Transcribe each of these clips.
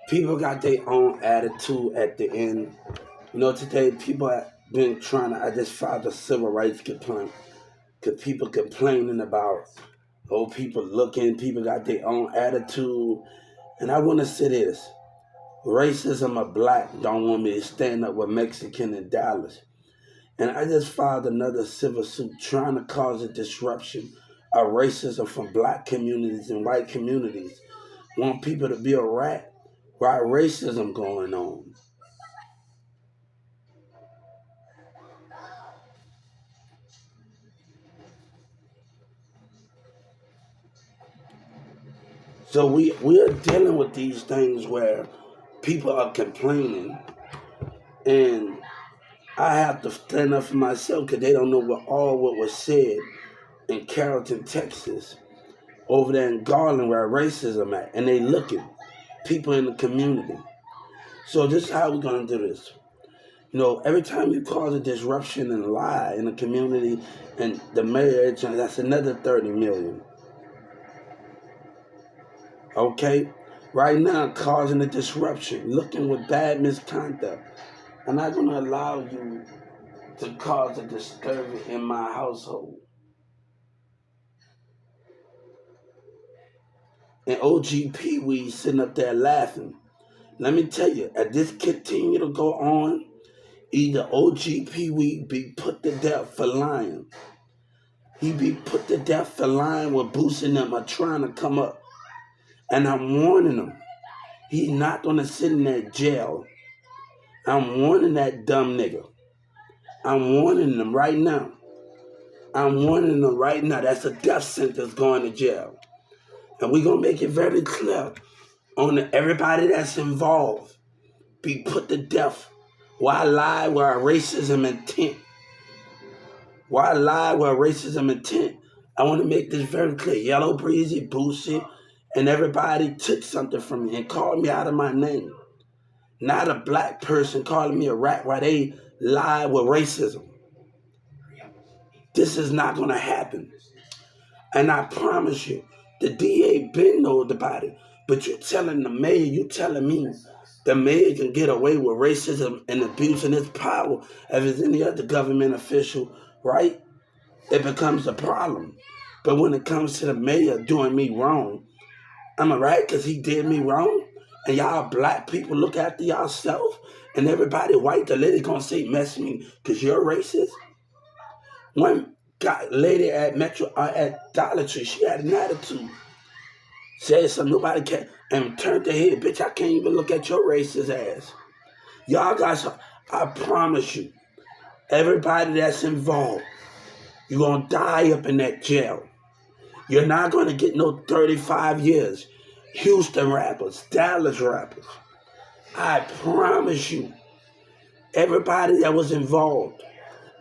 People got their own attitude at the end. Today people have been trying to. I just filed a civil rights complaint because people complaining about people looking. People got their own attitude, and I want to say this: racism of black don't want me to stand up with Mexican in Dallas. And I just filed another civil suit trying to cause a disruption of racism from black communities and white communities. Want people to be a rat while racism going on. So we are dealing with these things where people are complaining, and I have to stand up for myself because they don't know what was said in Carrollton, Texas, over there in Garland where racism at, and they looking people in the community. So this is how we're gonna do this. Every time you cause a disruption and lie in the community, and the mayor, that's another 30 million. Okay, right now causing a disruption, looking with bad misconduct. I'm not gonna allow you to cause a disturbance in my household. And OG Pee Wee sitting up there laughing. Let me tell you, as this continue to go on, either OG Pee Wee be put to death for lying. He be put to death for lying with boosting them or trying to come up. And I'm warning him. He's not gonna sit in that jail. I'm warning that dumb nigga. I'm warning them right now. I'm warning them right now. That's a death sentence going to jail. And we're gonna make it very clear on everybody that's involved be put to death. Why lie with racism intent? Why lie with racism intent? I want to make this very clear. Yellow Breezy, Boosie, and everybody took something from me and called me out of my name. Not a black person calling me a rat while they lie with racism. This is not going to happen. And I promise you, the DA been known about it. But you're telling the mayor, you telling me the mayor can get away with racism and abusing his power if it's any other government official, right? It becomes a problem. But when it comes to the mayor doing me wrong, am I right? Because he did me wrong. And y'all black people look after yourself. And everybody white, the lady gonna say, mess me because you're racist. One lady at Metro, at Dollar Tree, she had an attitude. Said something, nobody can, and turned their head. Bitch, I can't even look at your racist ass. Y'all guys, I promise you, everybody that's involved, you're gonna die up in that jail. You're not gonna get no 35 years. Houston rappers, Dallas rappers. I promise you, everybody that was involved,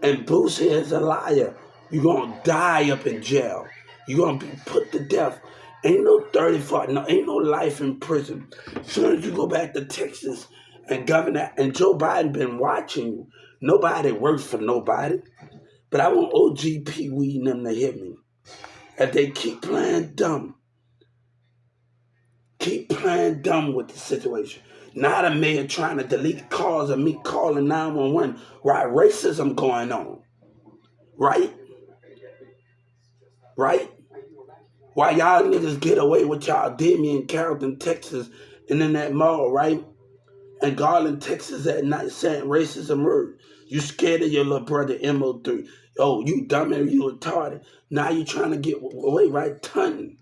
and Boosie is a liar, you're gonna die up in jail. You're gonna be put to death. Ain't no 35, no, ain't no life in prison. As soon as you go back to Texas and Governor and Joe Biden been watching you, nobody works for nobody. But I want OG Pee Wee and them to hit me. If they keep playing dumb with the situation. Not a man trying to delete calls of me calling 911 while racism going on. Right? Right? Why y'all niggas get away with y'all did me in Carrollton, Texas, and in that mall, right? And Garland, Texas at night saying racism word. You scared of your little brother MO3. Oh, you dumb and you retarded. Now you trying to get away, right? Tunning.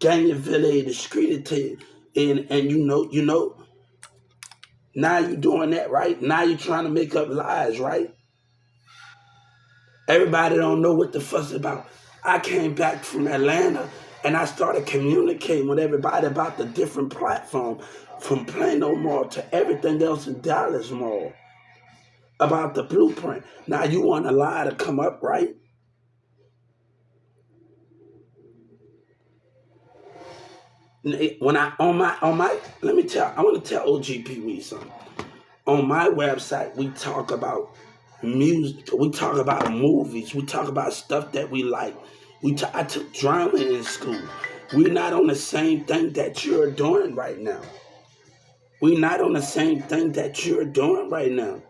Gangville, the street and you know, now you doing that, right? Now you trying to make up lies, right? Everybody don't know what the fuss about. I came back from Atlanta and I started communicating with everybody about the different platform from Plano Mall to everything else in Dallas Mall about the blueprint. Now you want a lie to come up, right? When I on my let me tell I want to tell OG Pee Wee something. On my website we talk about music, we talk about movies, we talk about stuff that we like. I took drama in school. We're not on the same thing that you're doing right now. We not on the same thing that you're doing right now.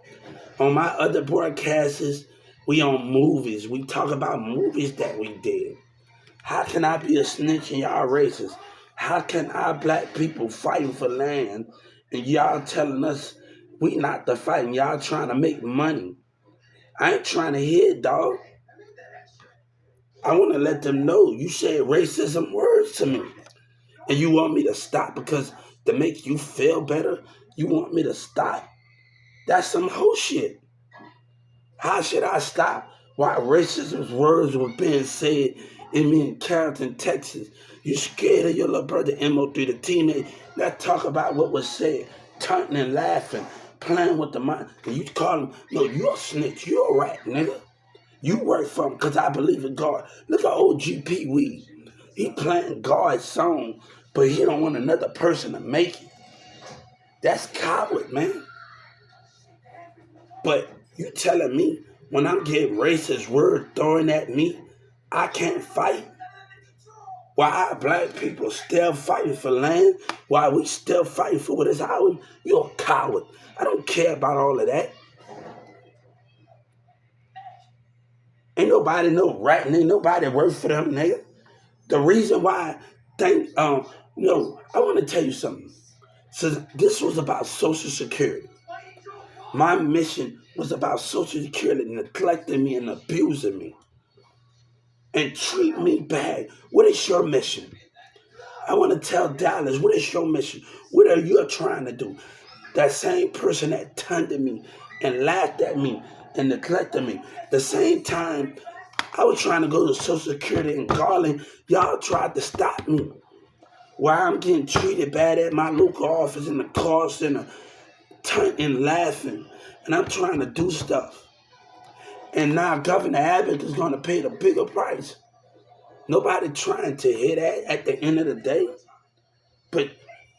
On my other broadcasts, we on movies. We talk about movies that we did. How can I be a snitch and y'all racist? How can our black people fighting for land and y'all telling us we not the fighting? Y'all trying to make money. I ain't trying to hear it, dog. I want to let them know you said racism words to me. And you want me to stop because to make you feel better, you want me to stop? That's some whole shit. How should I stop while racism's words were being said in me in Carrollton, Texas? You scared of your little brother MO3, the teammate that talk about what was said, taunting and laughing, playing with the mind. And you call him, no, you a snitch, you a rat, nigga. You work for him because I believe in God. Look at OG Pee Wee. He playing God's song, but he don't want another person to make it. That's coward, man. But you telling me when I'm getting racist words thrown at me, I can't fight? Why our black people still fighting for land? Why we still fighting for what is ours? You're a coward. I don't care about all of that. Ain't nobody no ratting. Ain't nobody work for them, nigga. The reason why, I want to tell you something. So this was about Social Security. My mission was about Social Security neglecting me and abusing me and treat me bad. What is your mission? I want to tell Dallas, what is your mission? What are you trying to do? That same person that taunted me and laughed at me and neglected me. The same time I was trying to go to Social Security in Garland, y'all tried to stop me. While I'm getting treated bad at my local office in the call center, taunting, laughing, and I'm trying to do stuff. And now Governor Abbott is going to pay the bigger price. Nobody trying to hear that at the end of the day. But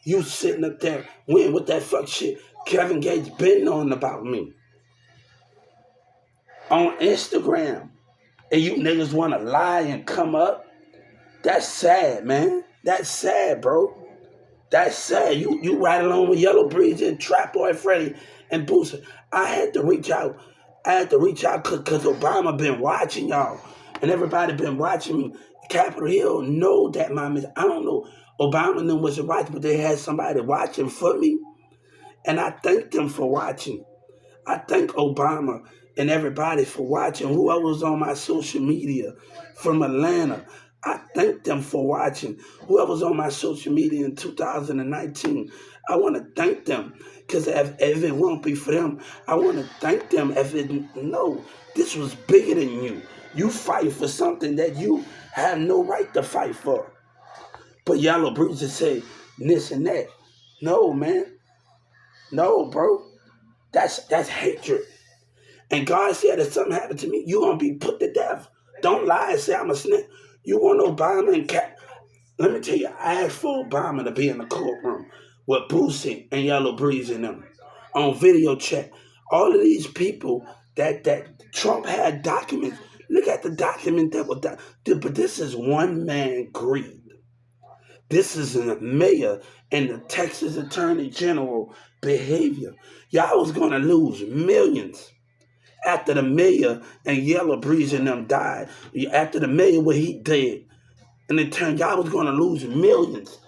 you sitting up there winning with that fuck shit Kevin Gates been knowing about me on Instagram. And you niggas want to lie and come up. That's sad, man. That's sad, bro. That's sad. You ride along with Yellow Breeze and Trap Boy Freddy and Booster. I had to reach out. Because Obama been watching y'all. And everybody been watching me. Capitol Hill know that I don't know. Obama knew wasn't watching, but they had somebody watching for me. And I thank them for watching. I thank Obama and everybody for watching. Whoever was on my social media from Atlanta, I thank them for watching. Whoever was on my social media in 2019, I want to thank them. Because if it won't be for them, I want to thank them. No, this was bigger than you. You fight for something that you have no right to fight for. But Yellow Breezes say this and that. No, man. No, bro. That's hatred. And God said if something happened to me, you're going to be put to death. Don't lie and say I'm a snitch. You want Obama and Let me tell you, I asked for Obama to be in the courtroom with Boosie and Yellow Breeze in them on video chat. All of these people that Trump had documents. Look at the document that was done. But this is one man greed. This is the mayor and the Texas Attorney General behavior. Y'all was going to lose millions after the mayor and Yellow Breeze and them died. After the mayor, what he did. And it turned, y'all was going to lose millions.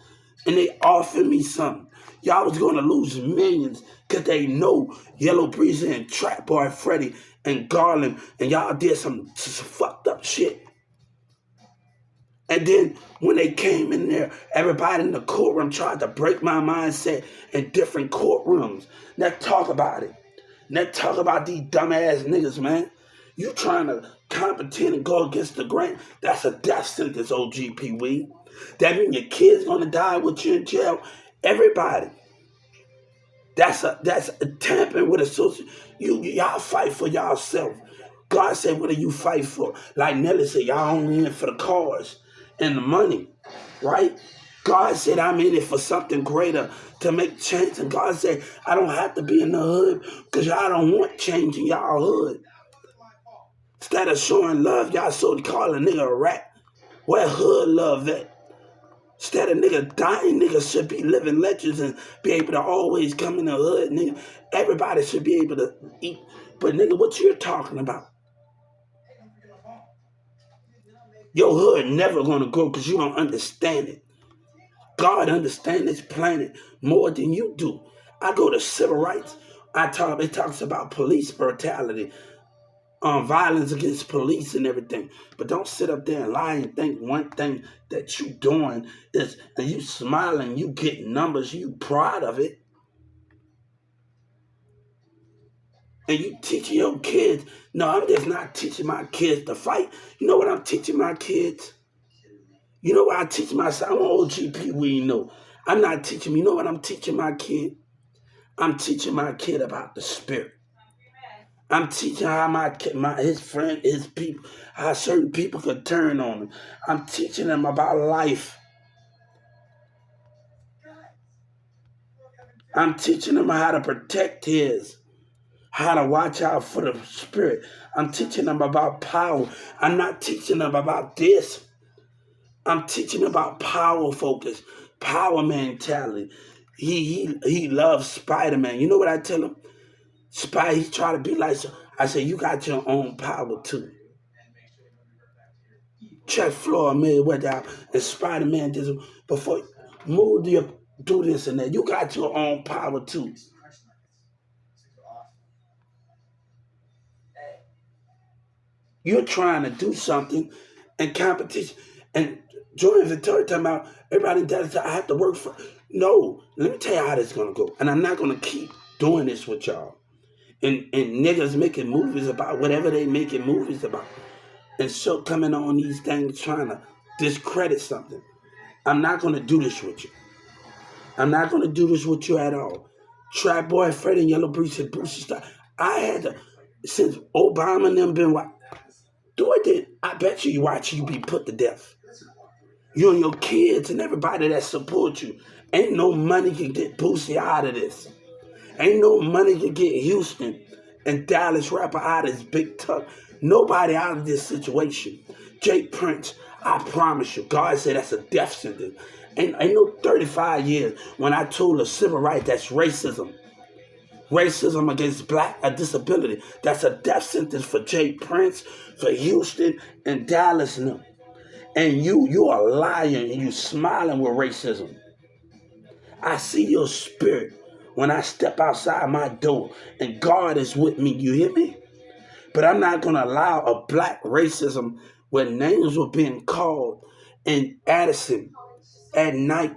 And they offered me something. Y'all was going to lose millions because they know Yellow Breeze and Trap Boy Freddy and Garland, and y'all did some fucked up shit. And then when they came in there, everybody in the courtroom tried to break my mindset in different courtrooms. Let's talk about it. Let's talk about these dumbass niggas, man. You trying to compete and go against the grain. That's a death sentence, OG Pee Wee. That means your kid's gonna die with you in jail. Everybody. That's a tampering with a social. Y'all fight for yourself. God said, what do you fight for? Like Nelly said, y'all only in for the cars and the money, right? God said, I'm in it for something greater to make change. And God said, I don't have to be in the hood because y'all don't want change in y'all hood. Instead of showing love, y'all so call a nigga a rat. Where hood love at? Instead of niggas dying, niggas should be living legends and be able to always come in the hood, nigga. Everybody should be able to eat. But nigga, what you're talking about? Your hood never gonna grow because you don't understand it. God understands this planet more than you do. I go to civil rights. It talks about police brutality, violence against police and everything. But don't sit up there and lie and think one thing that you doing is, and you smiling, you get numbers, you proud of it. And you teaching your kids. No, I'm just not teaching my kids to fight. You know what I'm teaching my kids? You know what I teach my son? I'm an OGP, we know. I'm not teaching, you know what I'm teaching my kid? I'm teaching my kid about the spirit. I'm teaching how his friend, his people, how certain people could turn on him. I'm teaching them about life. I'm teaching them how to protect how to watch out for the spirit. I'm teaching them about power. I'm not teaching them about this. I'm teaching them about power focus, power mentality. He loves Spider-Man. You know what I tell him? He try to be like, I say, you got your own power too. Check Floyd Mayweather out and Spider-Man just before do this and that. You got your own power too. You're trying to do something in competition. And Jordan Victoria talking about everybody does I have to work for. No, let me tell you how this is gonna go. And I'm not gonna keep doing this with y'all. And niggas making movies about whatever they making movies about. And so coming on these things trying to discredit something. I'm not gonna do this with you. I'm not gonna do this with you at all. Trap Boy Fred and Yellow Breeze and Boosie Star. I had to, since Obama and them been do it, I bet you watch you be put to death. You and your kids and everybody that support you. Ain't no money can get Boosie out of this. Ain't no money can get Houston and Dallas rapper out of this big tuck. Nobody out of this situation. Jake Prince, I promise you, God said that's a death sentence. Ain't no 35 years when I told a civil right that's racism. Racism against black disability. That's a death sentence for Jake Prince, for Houston and Dallas and them. And you are lying and you smiling with racism. I see your spirit when I step outside my door and God is with me. You hear me? But I'm not going to allow a black racism where names were being called in Addison at night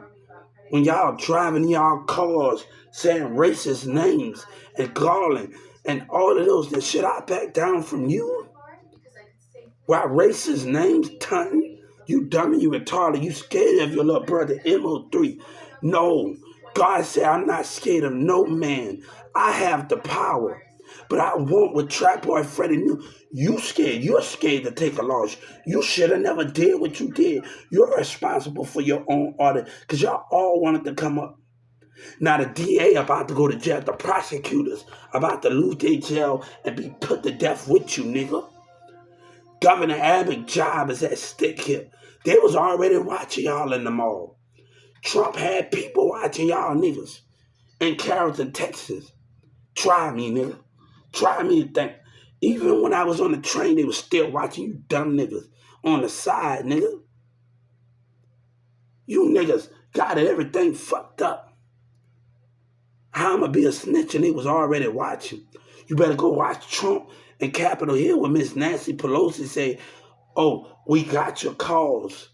when y'all driving y'all cars saying racist names and calling and all of those. That should I back down from you? Why racist names, Tony? You dummy, you retarded, you scared of your little brother, MO3. No, God said I'm not scared of no man. I have the power. But I want what Trap Boy Freddy knew. You scared. You're scared to take a loss. You should have never did what you did. You're responsible for your own audit because y'all all wanted to come up. Now the DA about to go to jail. The prosecutors about to lose their jail and be put to death with you, nigga. Governor Abbott's job is at stake here. They was already watching y'all in the mall. Trump had people watching y'all niggas in Carrollton, Texas. Try me, nigga. Try me to think. Even when I was on the train, they was still watching you dumb niggas on the side, nigga. You niggas got everything fucked up. How I'ma be a snitch and they was already watching? You better go watch Trump in Capitol Hill when Miss Nancy Pelosi say, oh, we got your calls.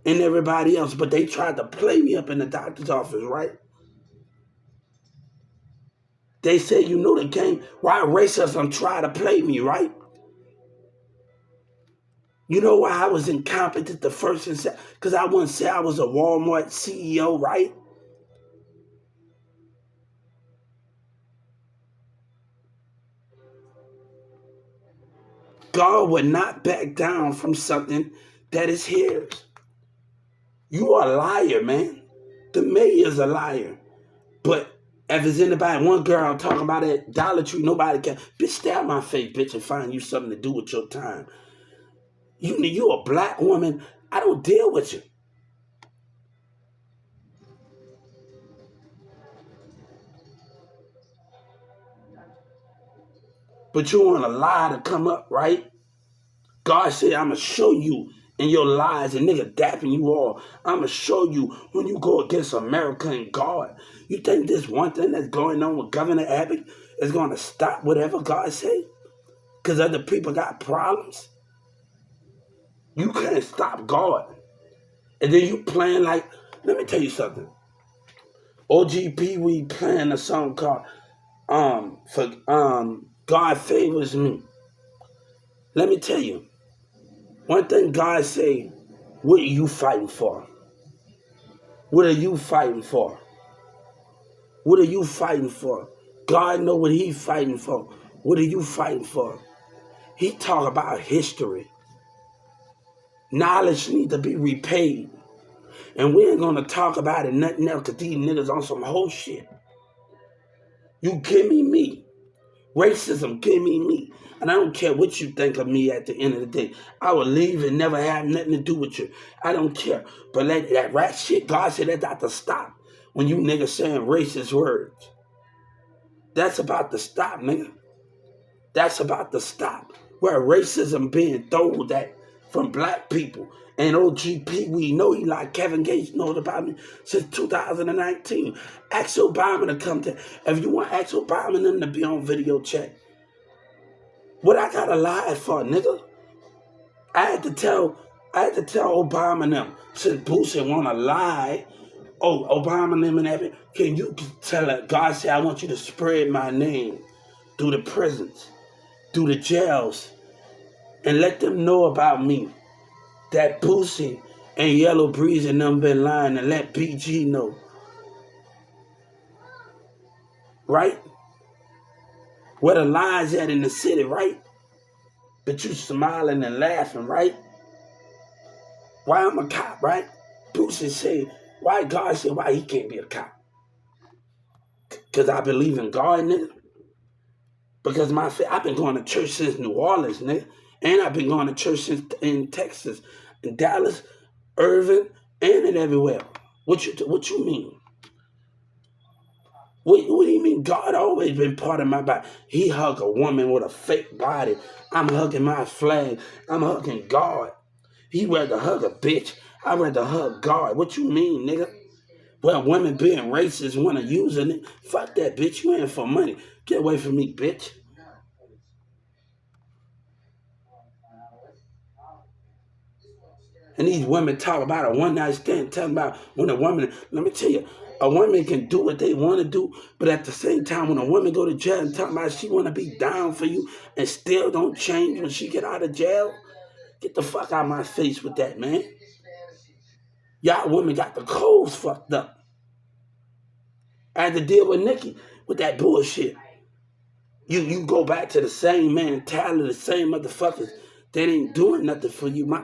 And everybody else, but they tried to play me up in the doctor's office, right? They said, you know the game. Why racism try to play me, right? You know why I was incompetent the first and second? Because I wouldn't say I was a Walmart CEO, right? God would not back down from something that is his. You are a liar, man. The mayor's a liar. But if it's anybody, one girl talking about that Dollar Tree, nobody can. Bitch, stay out my face, bitch, and find you something to do with your time. You a black woman. I don't deal with you. But you want a lie to come up, right? God said, I'm going to show you in your lies and nigga dapping you all. I'm going to show you when you go against America and God. You think this one thing that's going on with Governor Abbott is going to stop whatever God say? Because other people got problems? You can't stop God. And then you playing like, let me tell you something. OGP, we playing a song called God Favors Me. Let me tell you, one thing God say, what are you fighting for? What are you fighting for? What are you fighting for? God know what he fighting for. What are you fighting for? He talk about history. Knowledge need to be repaid. And we ain't gonna talk about it nothing else because these niggas on some whole shit. You give me. Racism give me. And I don't care what you think of me at the end of the day. I will leave and never have nothing to do with you. I don't care. But that rat shit, God said that got to stop when you niggas saying racist words. That's about to stop, nigga. That's about to stop. Where racism being thrown at from black people. And OGP, we know he like Kevin Gates knows about me since 2019. Ask Obama to come to. If you want ask Obama and them to be on video chat. What I gotta lie for, nigga? I had to tell Obama and them, since Boosie wanna lie, Obama and them and everything, can you tell her, God said, I want you to spread my name through the prisons, through the jails, and let them know about me. That Boosie and Yellow Breeze and them been lying, and let BG know. Right? Where the lies at in the city, right? But you smiling and laughing, right? Why I'm a cop, right? Boosie say, why God said, why he can't be a cop? Because I believe in God, nigga. Because I've been going to church since New Orleans, nigga. And I've been going to church since in Texas, in Dallas, Irving, and in everywhere. What you mean? What do you mean? God always been part of my body. He hug a woman with a fake body. I'm hugging my flag. I'm hugging God. He rather hug a bitch. I'd rather hug God. What you mean, nigga? Well, women being racist, want to use it. Fuck that, bitch. You ain't for money. Get away from me, bitch. And these women talk about a one-night stand, talking about when a woman, let me tell you, a woman can do what they want to do, but at the same time, when a woman go to jail and talk about she want to be down for you and still don't change when she get out of jail, get the fuck out of my face with that, man. Y'all women got the codes fucked up. I had to deal with Nikki with that bullshit. You go back to the same mentality, the same motherfuckers that ain't doing nothing for you. I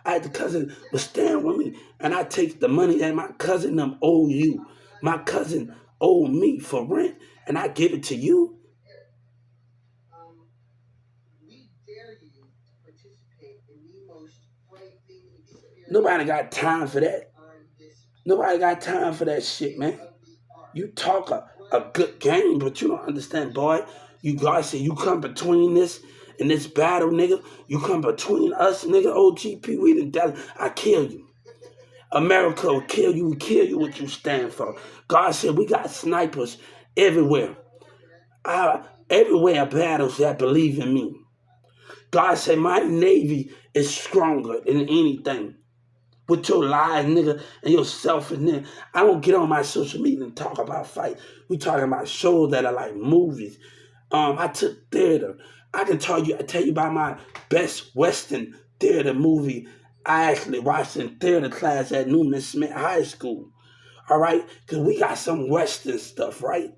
had the cousin was staying with me, and I take the money that my cousin them owe you. My cousin owe me for rent, and I give it to you. Nobody got time for that. Nobody got time for that shit, man. You talk a good game, but you don't understand, boy. God said you come between this and this battle, nigga. You come between us, nigga. OGP, we done done. I kill you. America will kill you. We kill you what you stand for. God said we got snipers everywhere. Everywhere battles that believe in me. God said my Navy is stronger than anything. With your lies, nigga, and your selfish nigga. I don't get on my social media and talk about fight. We talking about shows that are like movies. I took theater. I can tell you about my best Western theater movie I actually watched in theater class at Newman Smith High School. All right? Because we got some Western stuff, right?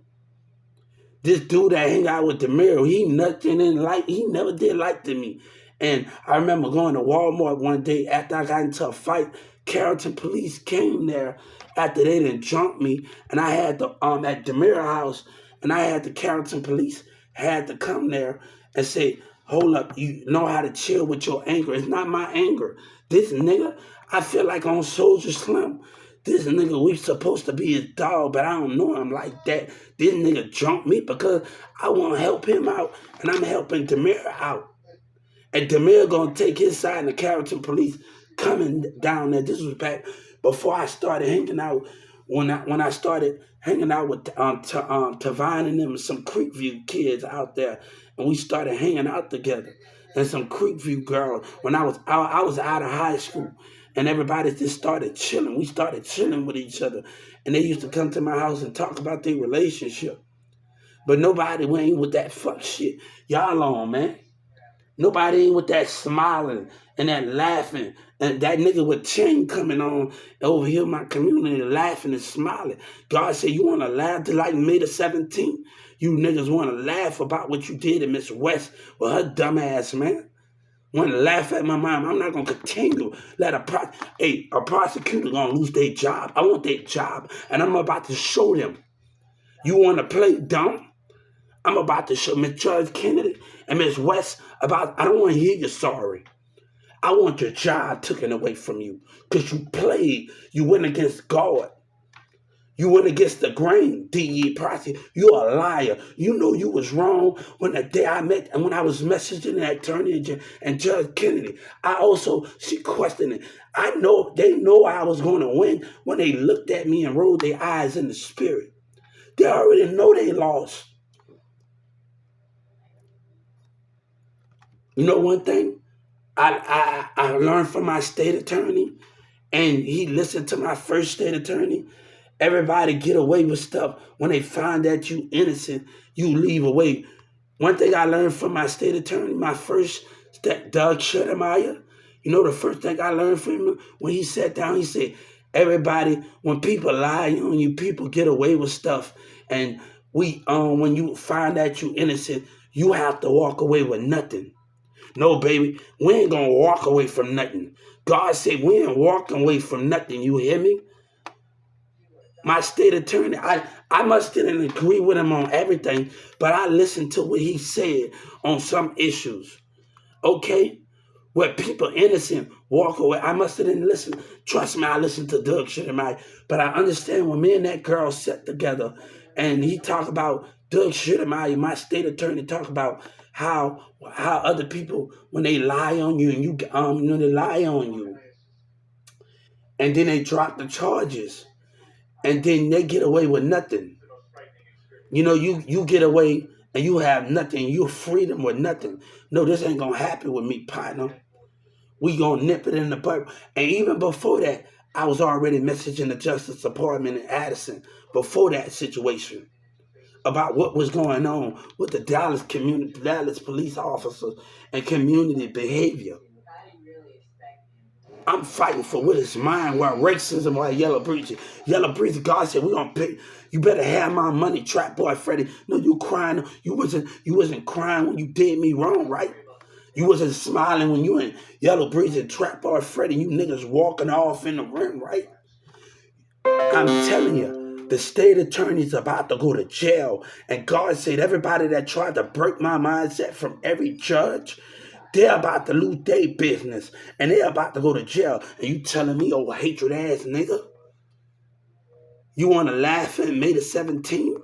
This dude that hang out with DeMiro, he never did like to me. And I remember going to Walmart one day after I got into a fight. Carrollton police came there after they didn't jump me, and I had the at DeMiro house, and I had the Carrollton police had to come there and say, "Hold up, you know how to chill with your anger. It's not my anger. This nigga, I feel like on Soldier Slim. This nigga, we supposed to be his dog, but I don't know him like that. This nigga jumped me because I want to help him out, and I'm helping Demir out. And Demir gonna take his side, and the Carrollton police coming down there. This was back before I started hanging out. When I started hanging out with Tavine and them, some Creekview kids out there, and we started hanging out together. And some Creekview girls. When I was out of high school, and everybody just started chilling. We started chilling with each other, and they used to come to my house and talk about their relationship. But nobody went with that fuck shit y'all on, man. Nobody ain't with that smiling and that laughing. And that nigga with chain coming on over here in my community laughing and smiling. God said, you want to laugh to like May the 17th? You niggas want to laugh about what you did to Miss West with her dumb ass, man. Want to laugh at my mom. I'm not going to continue. Let a prosecutor going to lose their job. I want their job. And I'm about to show them. You want to play dumb? I'm about to show Miss Judge Kennedy and Miss West about, I don't want to hear you sorry. I want your job taken away from you because you played. You went against God. You went against the grain, D.E. Prosecutor. You're a liar. You know you was wrong when the day I met and when I was messaging that attorney and Judge Kennedy. She questioned it. I know they know I was going to win when they looked at me and rolled their eyes in the spirit. They already know they lost. You know one thing? I learned from my state attorney, and he listened to my first state attorney. Everybody get away with stuff. When they find that you innocent, you leave away. One thing I learned from my state attorney, my first step, Doug Schedemeyer, you know the first thing I learned from him? When he sat down, he said, everybody, when people lie on you, people get away with stuff. And when you find that you innocent, you have to walk away with nothing. No, baby, we ain't gonna walk away from nothing. God said we ain't walking away from nothing. You hear me? My state attorney, I must didn't agree with him on everything, but I listened to what he said on some issues. Okay? Where people innocent walk away. I must have didn't listen. Trust me, I listened to Doug Schedemeyer. But I understand when me and that girl sat together and he talked about Doug Schedemeyer, my state attorney, talk about how other people, when they lie on you and they lie on you, and then they drop the charges, and then they get away with nothing. You know, you get away and you have nothing. You're freedom with nothing. No, this ain't gonna happen with me, partner. We gonna nip it in the bud. And even before that, I was already messaging the Justice Department in Addison before that situation about what was going on with the Dallas police officers and community behavior. I'm fighting for what is mine, while racism, while Yellow Breezy. Yellow Breezy, God said, we're gonna pay. You better have my money, Trap Boy Freddy. No, you crying. You wasn't crying when you did me wrong, right? You wasn't smiling when you and Yellow Breezy and Trap Boy Freddy, you niggas walking off in the ring, right? I'm telling you, the state attorney's about to go to jail. And God said everybody that tried to break my mindset from every judge, they're about to lose their business. And they're about to go to jail. And you telling me, oh, hatred ass nigga? You want to laugh at May the 17th?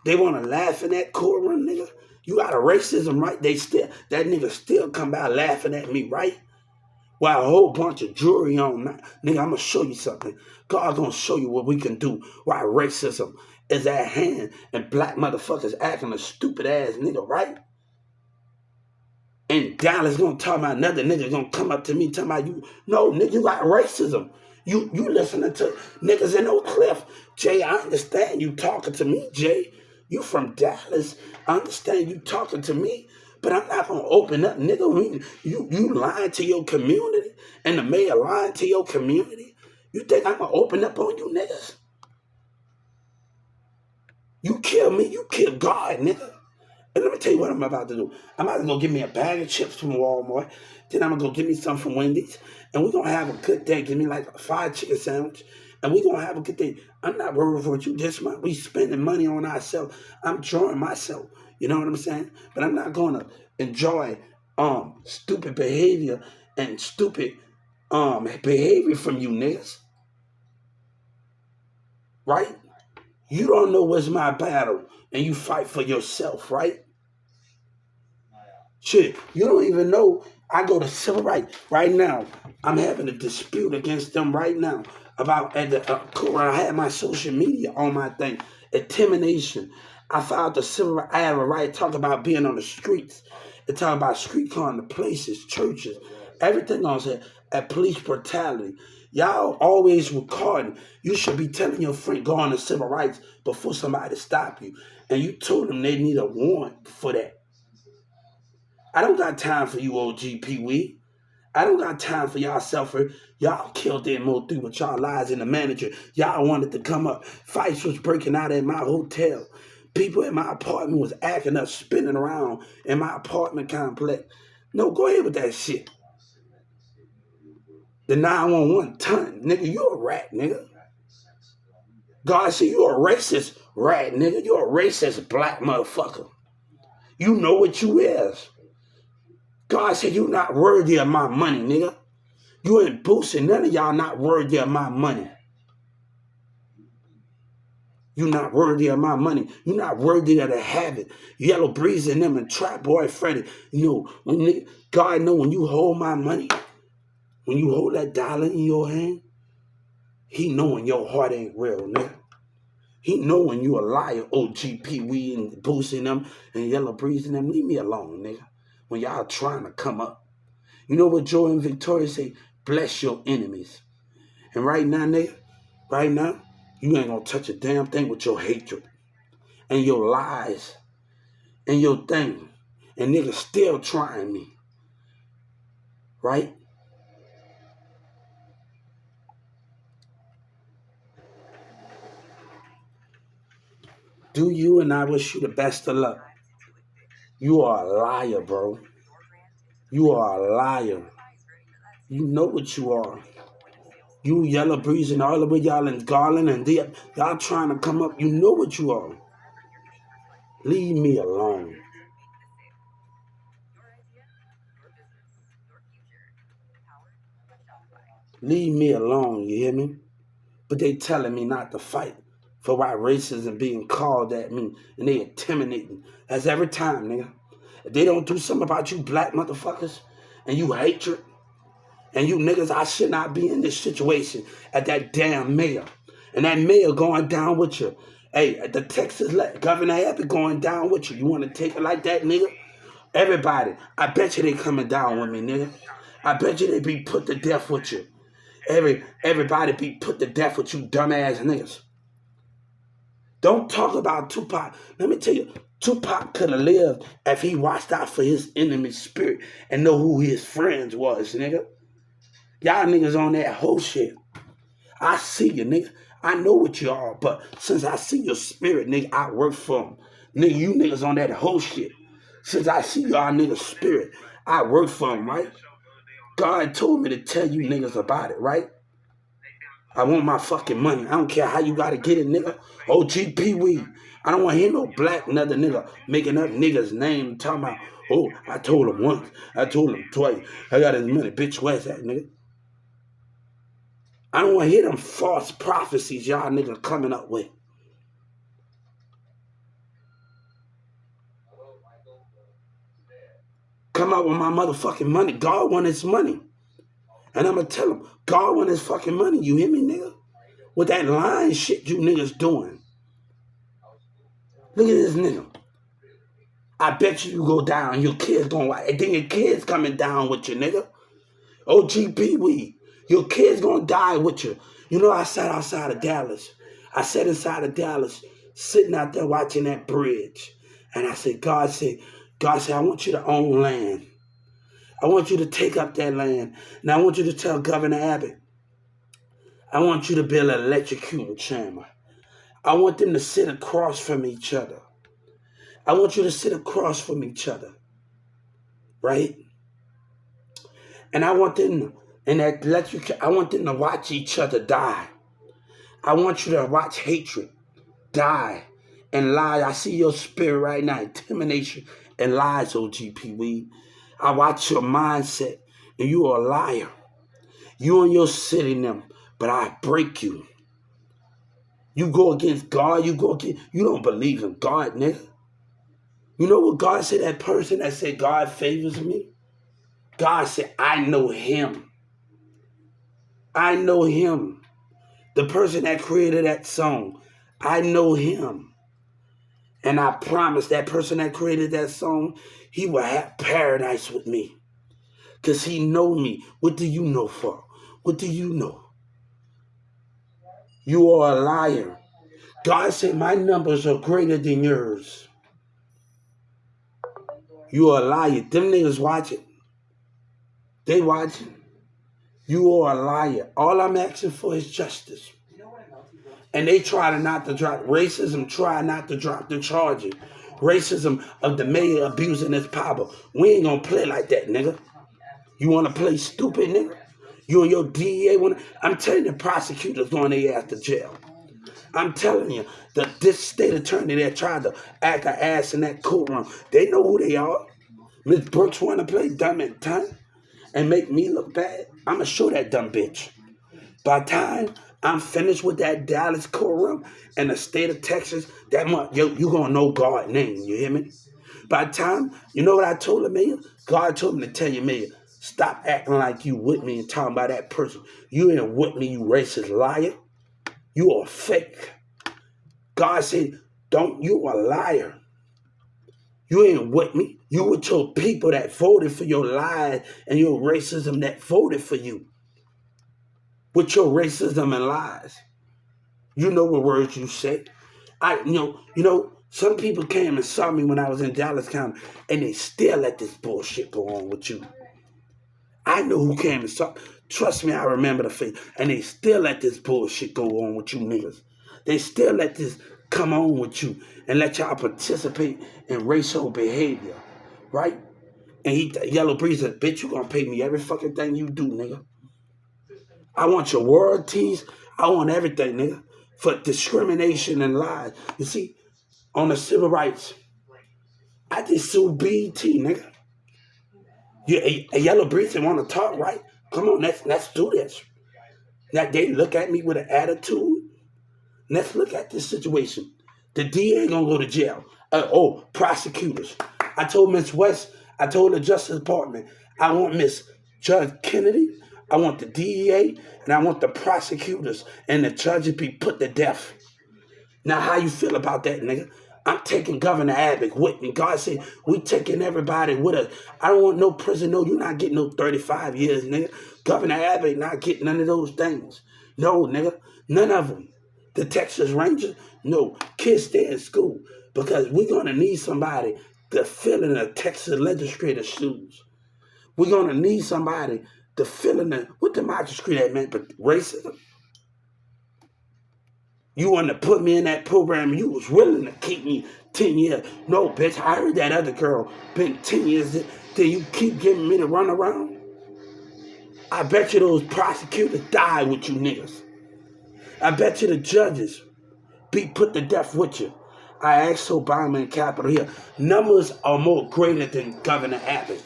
They want to laugh in that courtroom, nigga? You got a racism, right? That nigga still come by laughing at me, right? While a whole bunch of jury on that. Nigga, I'm going to show you something. God going to show you what we can do while racism is at hand and black motherfuckers acting a stupid ass nigga, right? And Dallas going to talk about another nigga going to come up to me talking about you. No, nigga, you got racism. You listening to niggas in Oak Cliff. Jay, I understand you talking to me, Jay. You from Dallas. I understand you talking to me. But I'm not going to open up, nigga. You lying to your community and the mayor lying to your community. You think I'm going to open up on you, niggas? You kill me, you kill God, nigga. And let me tell you what I'm about to do. I'm about to go get me a bag of chips from Walmart. Then I'm going to go get me some from Wendy's. And we're going to have a good day. Give me like a fried chicken sandwich. And we're going to have a good day. I'm not worried for what you this month. We spending money on ourselves. I'm enjoying myself. You know what I'm saying? But I'm not going to enjoy stupid behavior and stupid behavior from you niggas. right? You don't know what's my battle, and you fight for yourself, right? Shit, you don't even know. I go to civil rights right now. I'm having a dispute against them right now about at the where I had my social media on my thing. Intimidation. I filed the civil rights. I have a right to talk about being on the streets. And talk about street corner places, churches, everything on there at police brutality. Y'all always recording. You should be telling your friend go on to civil rights before somebody stop you. And you told them they need a warrant for that. I don't got time for you, OG Pee Wee. I don't got time for y'all selfer. Y'all killed that Mo3 with y'all lies in the manager. Y'all wanted to come up. Fights was breaking out at my hotel. People in my apartment was acting up, spinning around in my apartment complex. No, go ahead with that shit. The 911 ton. Nigga, you a rat, nigga. God said you a racist rat, nigga. You a racist black motherfucker. You know what you is. God said you not worthy of my money, nigga. You ain't boosting. None of y'all not worthy of my money. You not worthy of my money. You not worthy of the habit. Yellow Breeze and them and Trap Boy Freddy. You know, when God know when you hold my money, when you hold that dollar in your hand, he knowing your heart ain't real, nigga. He knowing you a liar, OG Pee Wee and boosting them and Yellow Breeze and them. Leave me alone, nigga. When y'all trying to come up. You know what Joy and Victoria say? Bless your enemies. And right now, nigga, right now, you ain't gonna touch a damn thing with your hatred and your lies and your thing. And niggas still trying me. Right? Do you, and I wish you the best of luck. You are a liar, bro. You are a liar. You know what you are. You Yellow Breeze and all the way y'all in Garland and y'all trying to come up. You know what you are. Leave me alone. Leave me alone, you hear me? But they telling me not to fight for why racism being called at me and they intimidating. That's every time, nigga. If they don't do something about you black motherfuckers and you hatred and you niggas, I should not be in this situation at that damn mayor. And that mayor going down with you. Hey, the Texas Governor Abbott going down with you. You want to take it like that, nigga? Everybody, I bet you they coming down with me, nigga. I bet you they be put to death with you. Everybody be put to death with you dumbass niggas. Don't talk about Tupac. Let me tell you, Tupac could have lived if he watched out for his enemy spirit and know who his friends was, nigga. Y'all niggas on that whole shit. I see you, nigga. I know what you are, but since I see your spirit, nigga, I work for him. Nigga, you niggas on that whole shit. Since I see y'all niggas spirit, I work for him, right? God told me to tell you niggas about it, right? I want my fucking money. I don't care how you gotta get it, nigga. OG Pee Wee. I don't want to hear no black another nigga making up niggas' name talking about, oh, I told him once. I told him twice. I got his money. Bitch, where's that, nigga? I don't want to hear them false prophecies y'all niggas coming up with. Come out with my motherfucking money. God want his money. And I'm going to tell him, God want his fucking money. You hear me, nigga? With that lying shit you niggas doing. Look at this nigga. I bet you go down. Your kids gonna watch. And then your kids coming down with you, nigga. OG Pee Wee. Your kids gonna die with you. You know, I sat outside of Dallas. I sat inside of Dallas, sitting out there watching that bridge. And I said, God said, I want you to own land. I want you to take up that land. And I want you to tell Governor Abbott, I want you to build an electrocuting chamber. I want them to sit across from each other. I want you to sit across from each other. Right? And I want them in that I want them to watch each other die. I want you to watch hatred die and lie. I see your spirit right now, intimidation and lies, OG Pee Wee. I watch your mindset, and you are a liar. You and your city them, but I break you. You go against God. You don't believe in God, nigga. You know what God said? That person that said God favors me? God said, I know him. I know him. The person that created that song, I know him. And I promise that person that created that song, he will have paradise with me. Because he know me. What do you know for? What do you know? You are a liar. God said my numbers are greater than yours. You are a liar. Them niggas watching. They watching. You are a liar. All I'm asking for is justice. And they try to not to drop racism, try not to drop the charges. Racism of the mayor abusing his power. We ain't gonna play like that, nigga. You wanna play stupid, nigga? You and your DEA wanna. I'm telling the prosecutors going their ass to jail. I'm telling you, this state attorney that tried to act an ass in that courtroom, they know who they are. Miss Brooks wanna play dumb and time and make me look bad. I'ma show that dumb bitch. By the time I'm finished with that Dallas courtroom and the state of Texas, that month, you gonna know God's name. You hear me? By the time, you know what I told the mayor? God told me to tell you, mayor, stop acting like you with me and talking about that person. You ain't with me, you racist liar. You are fake. God said, you a liar. You ain't with me. You with your people that voted for your lies and your racism that voted for you. With your racism and lies. You know what words you say. Some people came and saw me when I was in Dallas County and they still let this bullshit go on with you. I know who came and saw. Trust me, I remember the face. And they still let this bullshit go on with you niggas. They still let this come on with you and let y'all participate in racial behavior. Right? And Yellow Breeze said, bitch, you gonna pay me every fucking thing you do, nigga. I want your royalties. I want everything, nigga. For discrimination and lies. You see, on the civil rights, I just sued BET, nigga. A Yellow Breeze want to talk, right? Come on, let's do this. Now they look at me with an attitude. Let's look at this situation. The DA gonna go to jail. Prosecutors. I told Miss West, I told the Justice Department, I want Miss Judge Kennedy, I want the DEA, and I want the prosecutors and the judges be put to death. Now, how you feel about that, nigga? I'm taking Governor Abbott with me. God said, we taking everybody with us. I don't want no prison. No, you're not getting no 35 years, nigga. Governor Abbott not getting none of those things. No, nigga. None of them. The Texas Rangers, no. Kids stay in school because we're going to need somebody to fill in the Texas legislator's shoes. We're going to need somebody to fill in what the magistrate that meant, but racism. You want to put me in that program, you was willing to keep me 10 years. No, bitch, I heard that other girl been 10 years, then you keep giving me the run around? I bet you those prosecutors die with you niggas. I bet you the judges be put to death with you. I asked Obama in Capitol Hill, numbers are more greater than Governor Abbott.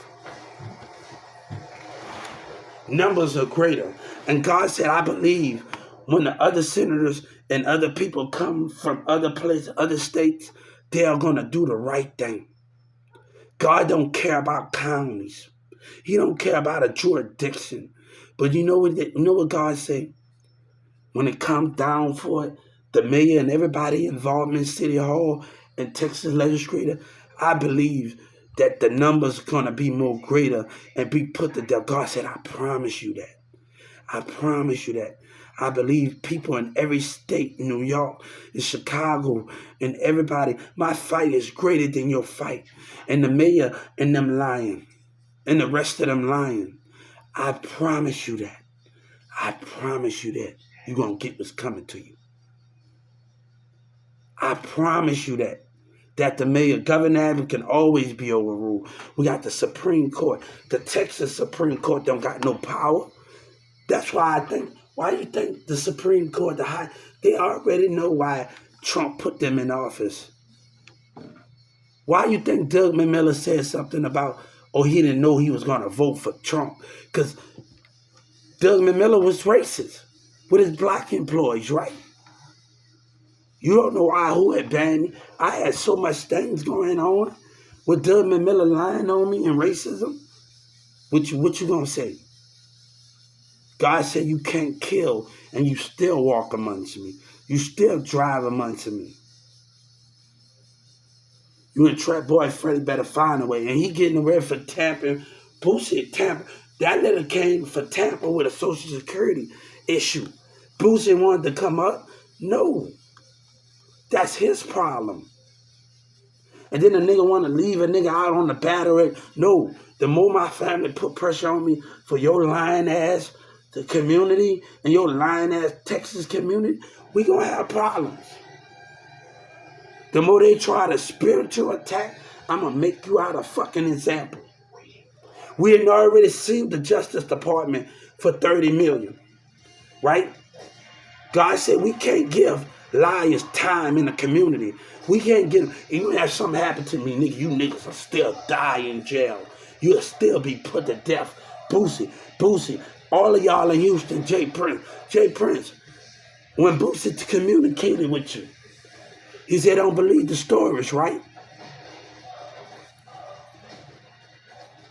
Numbers are greater. And God said, I believe when the other senators and other people come from other places, other states, they are going to do the right thing. God don't care about counties. He don't care about a jurisdiction. But you know what God said? When it comes down for it, the mayor and everybody involved in City Hall and Texas legislator, I believe that the numbers going to be more greater and be put to death. God said, I promise you that. I promise you that. I believe people in every state, New York, in Chicago, and everybody, my fight is greater than your fight. And the mayor and them lying, and the rest of them lying. I promise you that. I promise you that. You're going to get what's coming to you. I promise you that. That the mayor, Governor Abbott can always be overruled. We got the Supreme Court. The Texas Supreme Court don't got no power. That's why why do you think the Supreme Court, they already know why Trump put them in office. Why do you think Doug McMillon said something about, he didn't know he was going to vote for Trump? Because Doug McMillon was racist with his black employees, right? You don't know who had banned me. I had so much things going on with Doug McMillan lying on me and racism. What you gonna say? God said you can't kill and you still walk amongst me. You still drive amongst me. You and Trap Boy Freddie better find a way. And he getting ready for tampering. Boosie tamper. That letter came for tamper with a Social Security issue. Boosie wanted to come up. No. That's his problem. And then the nigga want to leave a nigga out on the battery. No. The more my family put pressure on me for your lying ass, the community, and your lying ass Texas community, we gonna have problems. The more they try to spiritual attack, I'm gonna make you out a fucking example. We had already sued the Justice Department for $30 million, right? God said we can't give liars time in the community. We can't give them. Even if something happen to me, nigga, you niggas will still die in jail. You'll still be put to death. Boosie, all of y'all in Houston, Jay Prince, when Boosie communicated with you, he said, don't believe the stories, right?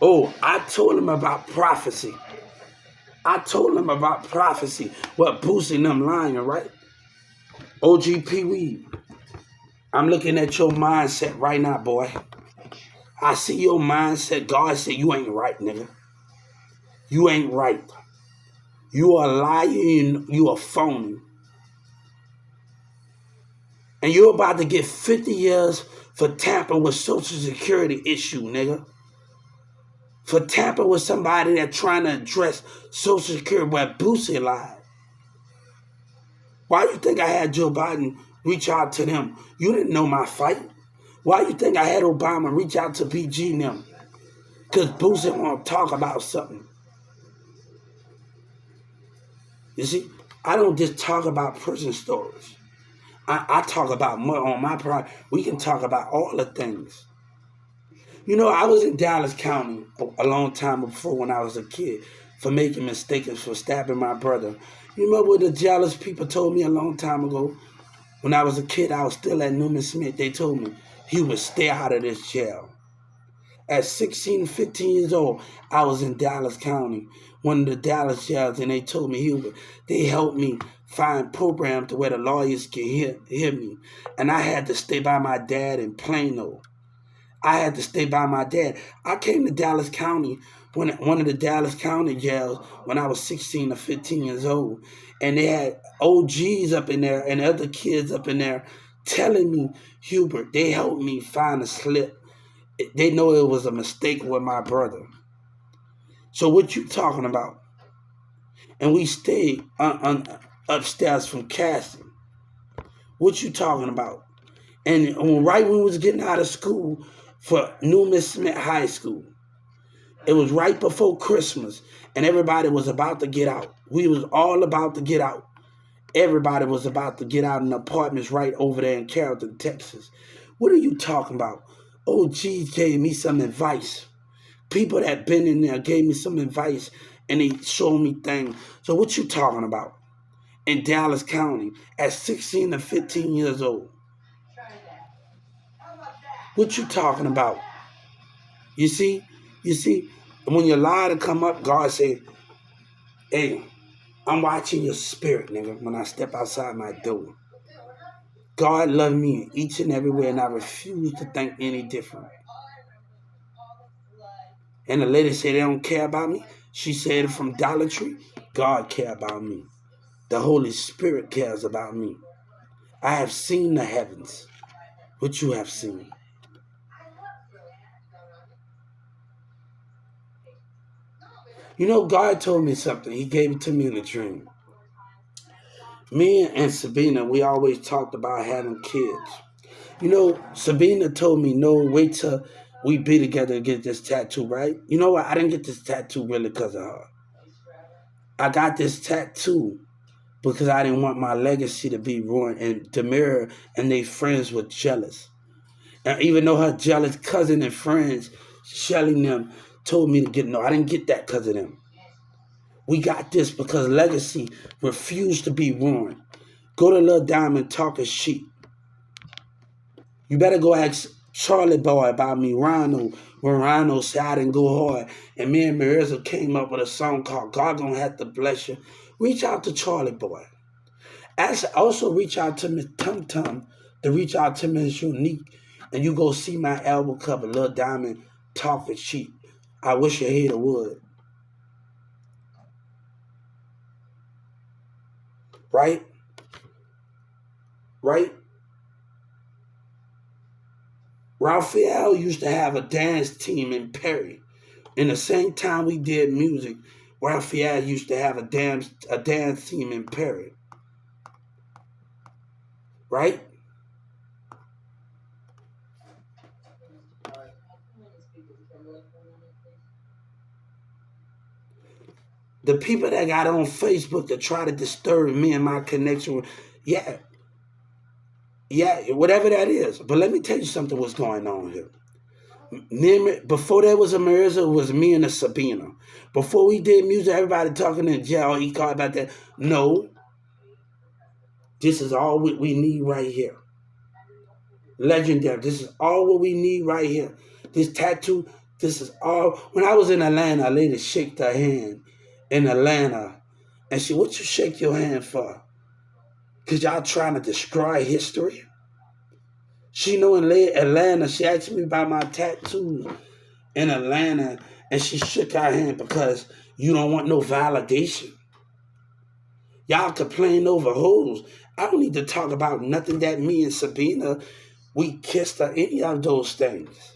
Oh, I told him about prophecy. What Boosie and them lying, right? OG Pee Wee, I'm looking at your mindset right now, boy. I see your mindset. God said you ain't right, nigga. You ain't right. You are lying. You are phony. And you're about to get 50 years for tampering with Social Security issue, nigga. For tampering with somebody that's trying to address Social Security where Boosie lied. Why you think I had Joe Biden reach out to them? You didn't know my fight. Why you think I had Obama reach out to PG and them? Because Boosie want to talk about something. You see, I don't just talk about prison stories. I talk about more on my part. We can talk about all the things. You know, I was in Dallas County a long time before when I was a kid for making mistakes, for stabbing my brother. You remember what the jealous people told me a long time ago? When I was a kid, I was still at Newman Smith. They told me he would stay out of this jail. At 16, 15 years old, I was in Dallas County, one of the Dallas jails, and they told me they helped me find programs to where the lawyers can hear me. And I had to stay by my dad in Plano. I came to Dallas County, one of the Dallas County jails, when I was 16 or 15 years old. And they had OGs up in there and other kids up in there telling me, Hubert, they helped me find a slip. They know it was a mistake with my brother. So what you talking about? And we stayed upstairs from Castle. What you talking about? And right when we was getting out of school for Newman Smith High School, it was right before Christmas, and everybody was about to get out. We was all about to get out. Everybody was about to get out in apartments right over there in Carrollton, Texas. What are you talking about? OGs gave me some advice. People that been in there gave me some advice, and they showed me things. So what you talking about? In Dallas County at 16 to 15 years old. What you talking about? You see, when you lie to come up, God say, hey, I'm watching your spirit, nigga, when I step outside my door. God loved me each and everywhere, and I refuse to think any different. And the lady said they don't care about me. She said from Dollar Tree, God care about me. The Holy Spirit cares about me. I have seen the heavens, which you have seen. You know, God told me something. He gave it to me in a dream. Me and Sabina, we always talked about having kids. You know, Sabina told me, no, wait till we be together to get this tattoo, right? You know what? I didn't get this tattoo really because of her. I got this tattoo because I didn't want my legacy to be ruined. And Demira and their friends were jealous. And even though her jealous cousin and friends, Shelly and them, told me to get, no, I didn't get that because of them. We got this because legacy refused to be ruined. Go to Lil Diamond talking shit. You better go ask Charlie Boy about me, Ronald, when Ronald said I didn't go hard. And me and Marissa came up with a song called God Gonna Have to Bless You. Reach out to Charlie Boy. Also reach out to Miss Tum Tum to reach out to Miss Unique. And you go see my album cover, Lil Diamond, Talking Sheep. I wish your hater would. Right? Right? Raphael used to have a dance team in Perry. In the same time we did music, Raphael used to have a dance team in Perry. Right? The people that got on Facebook to try to disturb me and my connection with, yeah, whatever that is. But let me tell you something what's going on here. Before there was a Marissa, it was me and a Sabina. Before we did music, everybody talking in jail, he called about that. No, this is all we need right here. Legendary. This is all what we need right here. This tattoo, this is all. When I was in Atlanta, a lady shaked her hand in Atlanta. And she, what you shake your hand for? Because y'all trying to destroy history? She know in Atlanta, she asked me about my tattoos in Atlanta, and she shook her hand because you don't want no validation. Y'all complain over hoes. I don't need to talk about nothing that me and Sabina, we kissed or any of those things.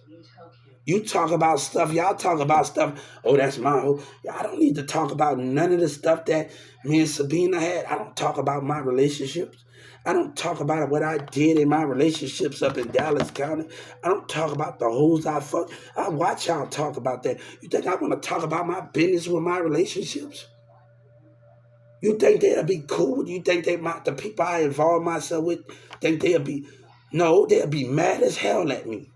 You talk about stuff, y'all talk about stuff, oh, that's my hoe. I don't need to talk about none of the stuff that me and Sabina had. I don't talk about my relationships. I don't talk about what I did in my relationships up in Dallas County. I don't talk about the hoes I fucked. I watch y'all talk about that. You think I want to talk about my business with my relationships? You think they'll be cool? You think the people I involve myself with think they'll be? No, they'll be mad as hell at me.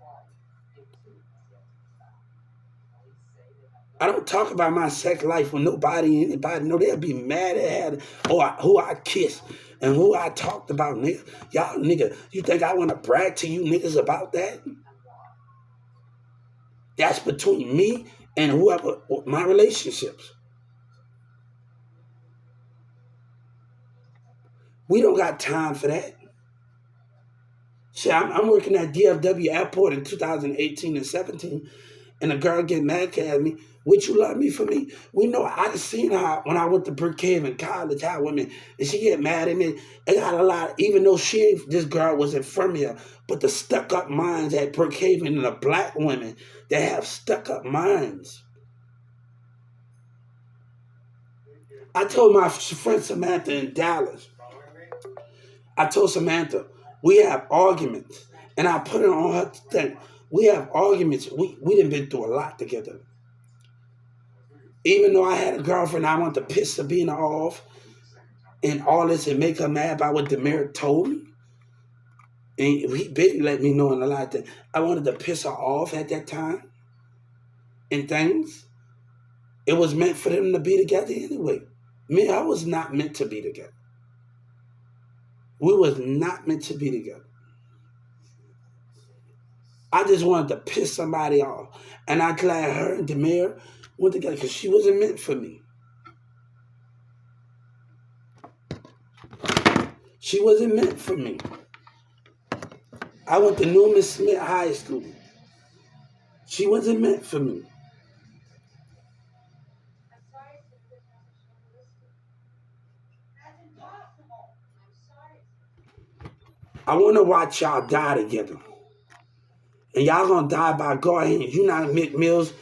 I don't talk about my sex life with nobody, anybody. No, they'll be mad at who I kissed and who I talked about, nigga. Y'all, nigga, you think I want to brag to you niggas about that? That's between me and whoever, my relationships. We don't got time for that. Shit, I'm working at DFW Airport in 2018 and 17, and a girl get mad at me. Would you love me for me? We know I just seen her when I went to Brookhaven College, how women, and she get mad at me. It got a lot, even though this girl wasn't from here, but the stuck up minds at Brookhaven and the black women that have stuck up minds. I told my friend Samantha in Dallas, I told Samantha, we have arguments. And I put it on her thing. We have arguments. We done been through a lot together. Even though I had a girlfriend, I wanted to piss Sabina off and all this and make her mad about what Demir told me. And he been let me know in a lot of things. I wanted to piss her off at that time and things. It was meant for them to be together anyway. Me, I was not meant to be together. We was not meant to be together. I just wanted to piss somebody off. And I'm glad her and Demir went together because she wasn't meant for me. She wasn't meant for me. I went to Newman Smith High School. She wasn't meant for me. I want to watch y'all die together. And y'all gonna die by God hands. You not Mick Mills.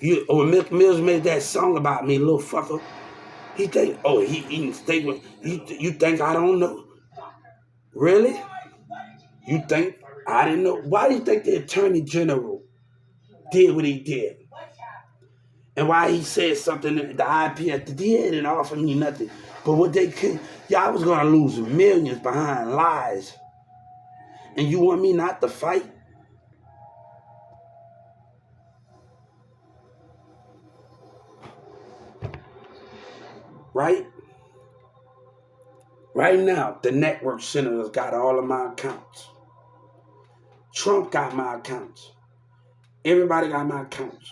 When Mick Mills made that song about me, little fucker, he think, oh, he eating steak with, you think I don't know? Really? You think I didn't know? Why do you think the Attorney General did what he did? And why he said something that the IPS didn't offer me nothing. But what they could, y'all was gonna lose millions behind lies. And you want me not to fight? Right? Right now, the network senators got all of my accounts. Trump got my accounts. Everybody got my accounts.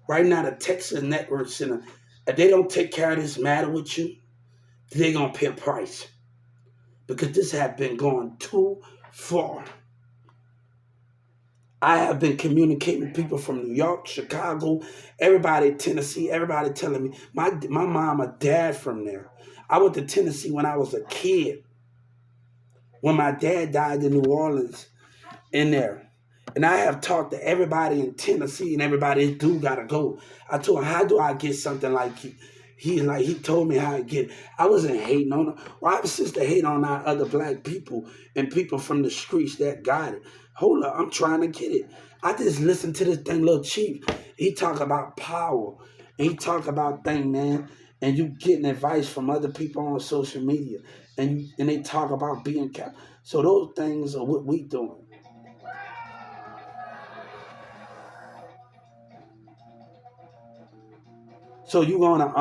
Right now, the Texas Network Center, if they don't take care of this matter with you, they're going to pay a price. Because this has been going too far. I have been communicating with people from New York, Chicago, everybody in Tennessee, everybody telling me, my mom and dad from there. I went to Tennessee when I was a kid. When my dad died in New Orleans, in there. And I have talked to everybody in Tennessee and everybody, this dude gotta go. I told him, how do I get something like you? He told me how to get it. I wasn't hating on him. Why was sister hate on our other black people and people from the streets that got it? Hold up, I'm trying to get it. I just listened to this thing, Lil Chief. He talk about power. And he talk about things, man. And you getting advice from other people on social media. And they talk about being cap. So those things are what we doing. So you gonna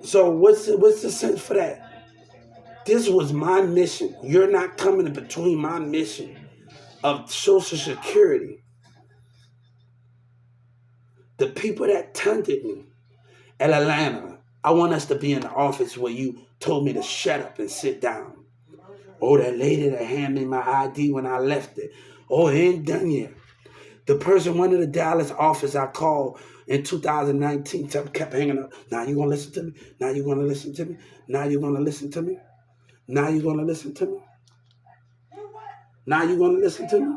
so what's the sense for that? This was my mission. You're not coming in between my mission of Social Security. The people that taunted me at Atlanta, I want us to be in the office where you told me to shut up and sit down. Oh, that lady that handed me my ID when I left it. Oh, it ain't done yet. The person went to the Dallas office I called in 2019 kept hanging up. Now you gonna listen to me? Now you gonna listen to me? Now you gonna listen to me? Now you gonna listen to me? Now you gonna listen to me?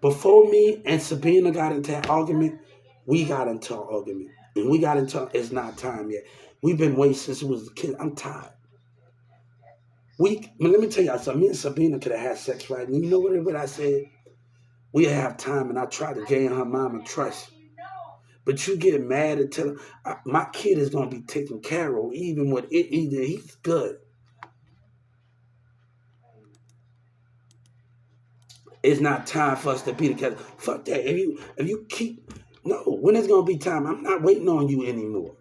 Before me and Sabina got into an argument, we got into an argument. And we got into it's not time yet. We've been waiting since we was a kid. I'm tired. Let me tell y'all something. Me and Sabina could have had sex right. And you know what I said? We have time, and I tried to gain her mama trust. But you get mad and tell her, my kid is going to be taken care of, even with it. Either he's good. It's not time for us to be together. Fuck that. If you keep, no, when it's going to be time, I'm not waiting on you anymore.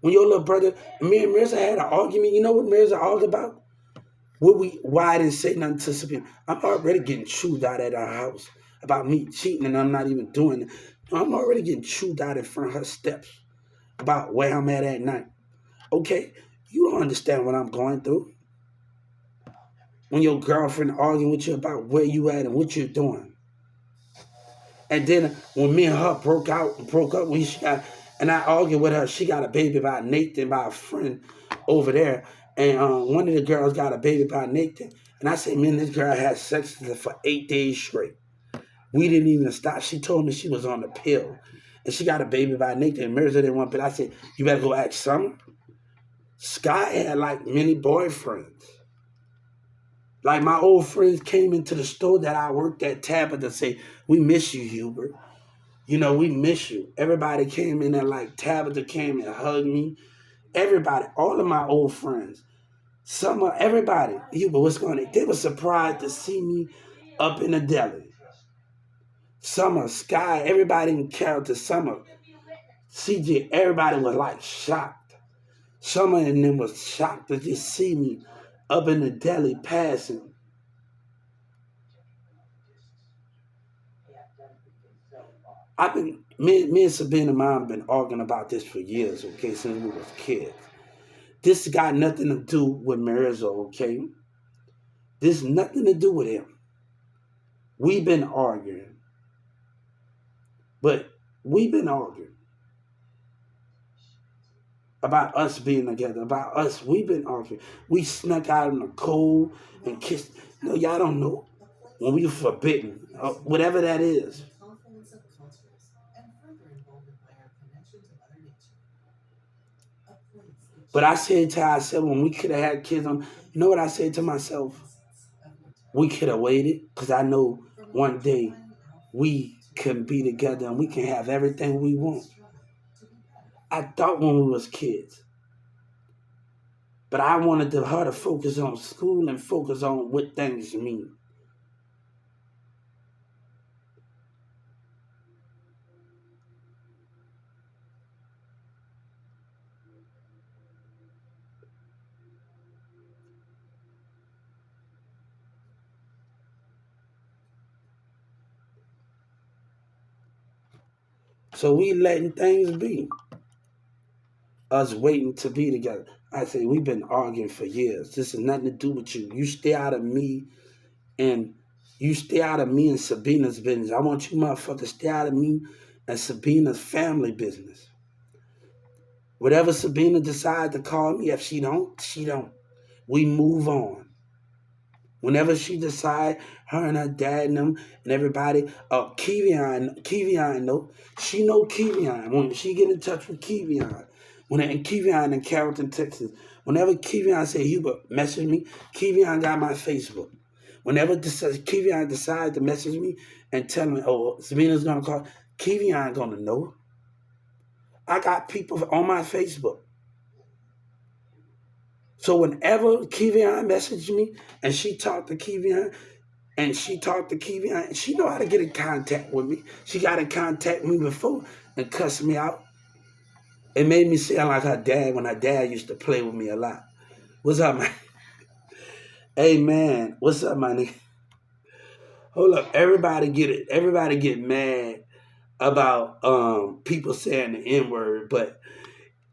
When your little brother, me and Mirza had an argument, you know what Mirza argued about? Why I didn't say nothing to Sabina. I'm already getting chewed out at our house about me cheating and I'm not even doing it. I'm already getting chewed out in front of her steps about where I'm at night. Okay, you don't understand what I'm going through. When your girlfriend arguing with you about where you at and what you're doing. And then when me and her broke up when she got, and I argued with her, she got a baby by Nathan, by a friend over there. And one of the girls got a baby by Nathan. And I said, man, this girl had sex with her for 8 days straight. We didn't even stop. She told me she was on the pill. And she got a baby by Nathan. And Mirza didn't want to. I said, you better go ask Summer. Sky had like many boyfriends. Like my old friends came into the store that I worked at Tabitha to say, we miss you, Hubert. You know, we miss you. Everybody came in there like Tabitha came and hugged me. Everybody, all of my old friends. Everybody. Hubert, what's going on? They were surprised to see me up in the deli. Summer, Sky, everybody in character, Summer, CJ, everybody was like shocked. Summer and them was shocked to just see me up in the deli passing. Me and Sabina mom been arguing about this for years, okay, since we was kids. This got nothing to do with Mirza, okay? This nothing to do with him. We've been arguing. But we've been arguing about us being together, about us. We've been arguing. We snuck out in the cold and kissed. No, y'all don't know. When we were forbidden, whatever that is. But I said to myself, when we could have had kids on, you know what I said to myself? We could have waited, because I know one day we can be together and we can have everything we want. I thought when we was kids. But I wanted her to focus on school and focus on what things mean. So we letting things be. Us waiting to be together. I say we've been arguing for years. This has nothing to do with you. You stay out of me and you stay out of me and Sabina's business. I want you motherfuckers to stay out of me and Sabina's family business. Whatever Sabina decides to call me, if she don't, she don't. We move on. Whenever she decide, her and her dad and them and everybody, Kevion know, she know Kevion. When she get in touch with Kevion, and Kevion in Carrollton, Texas, whenever Kevion say Hubert, message me, Kevion got my Facebook. Whenever Kevion decides to message me and tell me, oh, Sabina's gonna call, Kevion gonna know. I got people on my Facebook. So whenever Kevion messaged me and she talked to Kevion, she know how to get in contact with me. She got in contact with me before and cussed me out. It made me sound like her dad when her dad used to play with me a lot. What's up, man? Hey, man. What's up, my nigga? Hold up. Everybody get it. Everybody get mad about people saying the N-word, but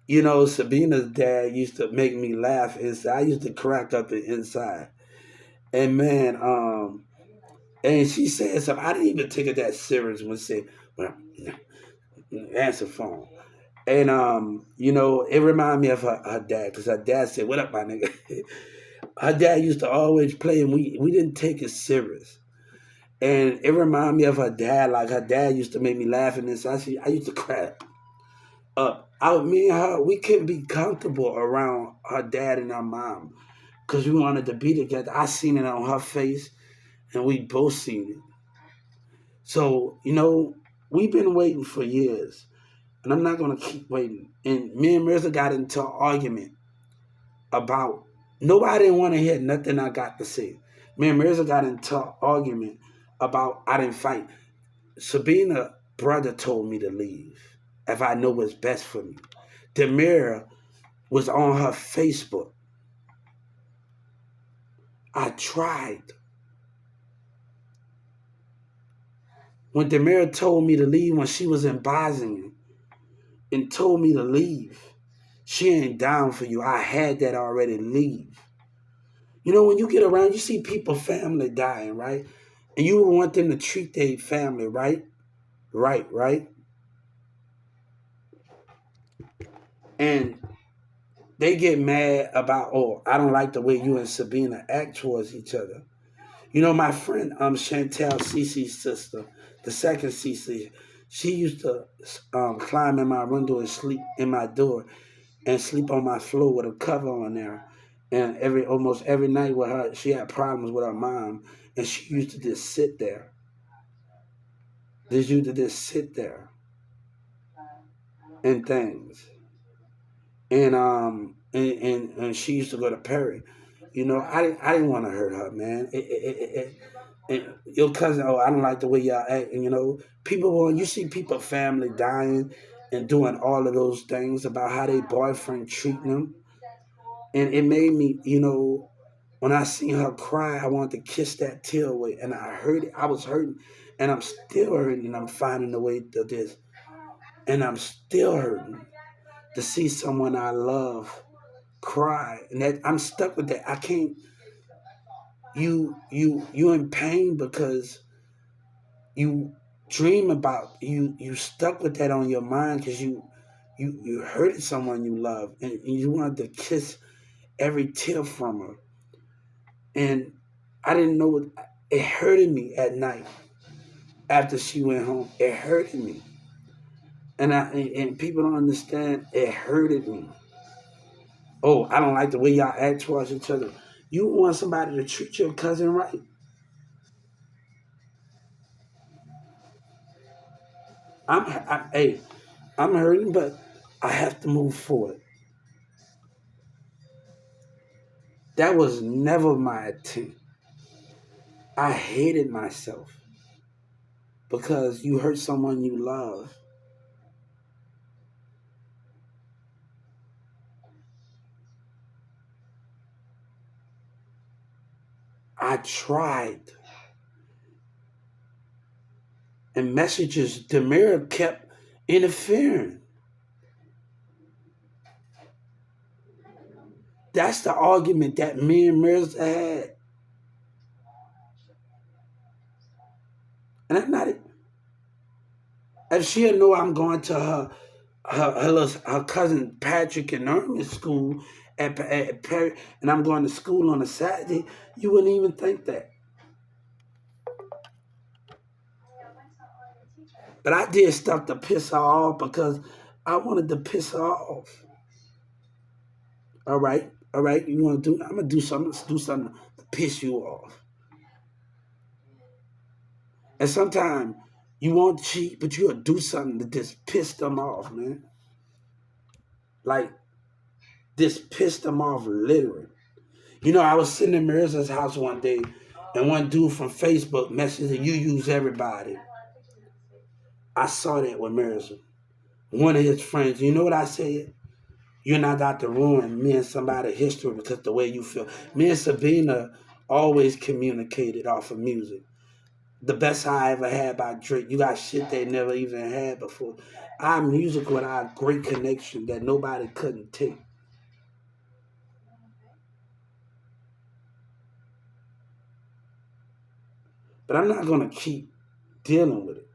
you know, Sabina's dad used to make me laugh inside. I used to crack up the inside. And man, and she said something. I didn't even take it that serious when she said, well, answer phone. And you know, it reminded me of her dad, because her dad said, what up, my nigga? Her dad used to always play and we didn't take it serious. And it reminded me of her dad, like her dad used to make me laugh and this. I used to crack up. Me and her, we couldn't be comfortable around her dad and her mom because we wanted to be together. I seen it on her face and we both seen it. So, you know, we've been waiting for years. And I'm not going to keep waiting. And me and Mirza got into an argument about, nobody didn't want to hear nothing I got to say. Me and Mirza got into an argument about, I didn't fight. Sabina brother told me to leave if I know what's best for me. Demira was on her Facebook. I tried. When Demira told me to leave when she was in Bosnia and told me to leave, she ain't down for you. I had that already. Leave. You know, when you get around, you see people, family dying, right? And you want them to treat their family right? Right? And they get mad about, oh, I don't like the way you and Sabina act towards each other. You know, my friend, Chantel, Cece's sister, the second Cece, she used to climb in my window and sleep in my door and sleep on my floor with a cover on there. And almost every night with her, she had problems with her mom, and she used to just sit there. They used to just sit there and things. And she used to go to Perry. You know, I didn't want to hurt her, man. And your cousin, oh, I don't like the way y'all act. And you know, people, when you see people, family dying and doing all of those things about how their boyfriend treating them, and it made me, you know, when I seen her cry, I wanted to kiss that tear away, and I heard it. I was hurting, and I'm still hurting. And I'm finding a way to this, and I'm still hurting to see someone I love cry, and that I'm stuck with that. I can't. You in pain because you dream about you stuck with that on your mind because you hurted someone you love, and you wanted to kiss every tear from her, and I didn't know it hurted me at night after she went home. It hurted me, and people don't understand. It hurted me. Oh, I don't like the way y'all act towards each other. You want somebody to treat your cousin right. Hey, I'm hurting, but I have to move forward. That was never my intent. I hated myself because you hurt someone you love. I tried. And messages, Demira kept interfering. That's the argument that me and Mirza had. And I'm not, if she'll know I'm going to her cousin Patrick and Norman's school at Perry, and I'm going to school on a Saturday, you wouldn't even think that. But I did stuff to piss her off because I wanted to piss her off. All right, all right. You want to do? I'm gonna do something. Let's do something to piss you off. And sometimes you won't cheat, but you'll do something to just piss them off, man. Like just piss them off, literally. You know, I was sitting in Marissa's house one day, and one dude from Facebook messaged, "You use everybody." I saw that with Marissa. One of his friends. You know what I said? You're not out to ruin me and somebody's history because the way you feel. Me and Sabina always communicated off of music. The best I ever had by Drake. You got shit they never even had before. Our music with our great connection that nobody couldn't take. But I'm not gonna keep dealing with it.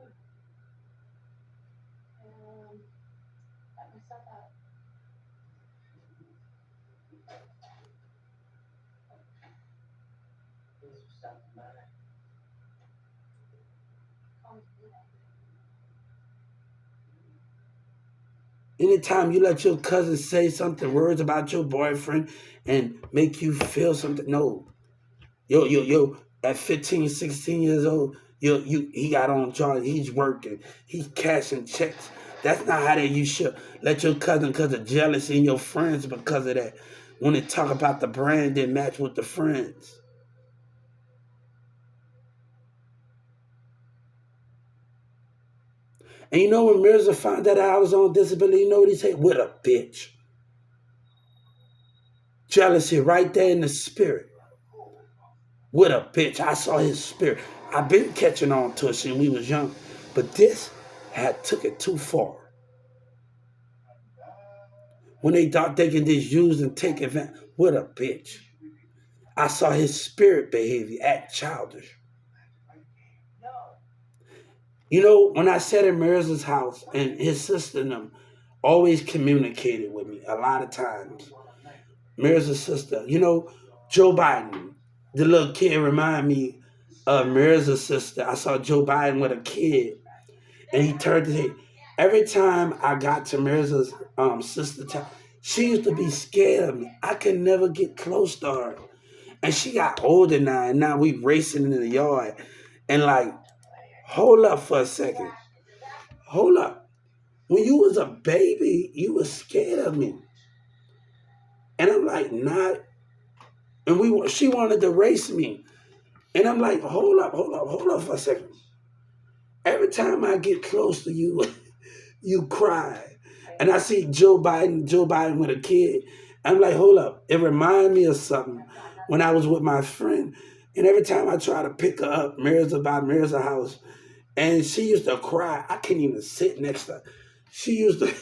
Anytime you let your cousin say something, words about your boyfriend and make you feel something, no. Yo, at 15, 16 years old, he got on charge, he's working, he's cashing checks. That's not how you should let your cousin, because of jealousy, and your friends because of that. When they talk about the brand, they match with the friends. And you know when Mirza found out I was on disability, you know what he said? What a bitch. Jealousy right there in the spirit. What a bitch. I saw his spirit. I've been catching on to it since we was young. But this had took it too far. When they thought they can just use and take advantage. What a bitch. I saw his spirit behavior act childish. You know, when I sat in Mirza's house and his sister and them always communicated with me a lot of times. Mirza's sister, you know, Joe Biden, the little kid remind me of Mirza's sister. I saw Joe Biden with a kid and he turned his head. Every time I got to Mirza's sister, she used to be scared of me. I could never get close to her. And she got older now, and now we racing in the yard. And like, hold up for a second. Hold up. When you was a baby, you was scared of me. And I'm like, not. And she wanted to race me. And I'm like, hold up for a second. Every time I get close to you, you cry. And I see Joe Biden with a kid. I'm like, hold up. It reminded me of something when I was with my friend. And every time I try to pick her up, Mirza house, and she used to cry. I couldn't even sit next to her. She used to,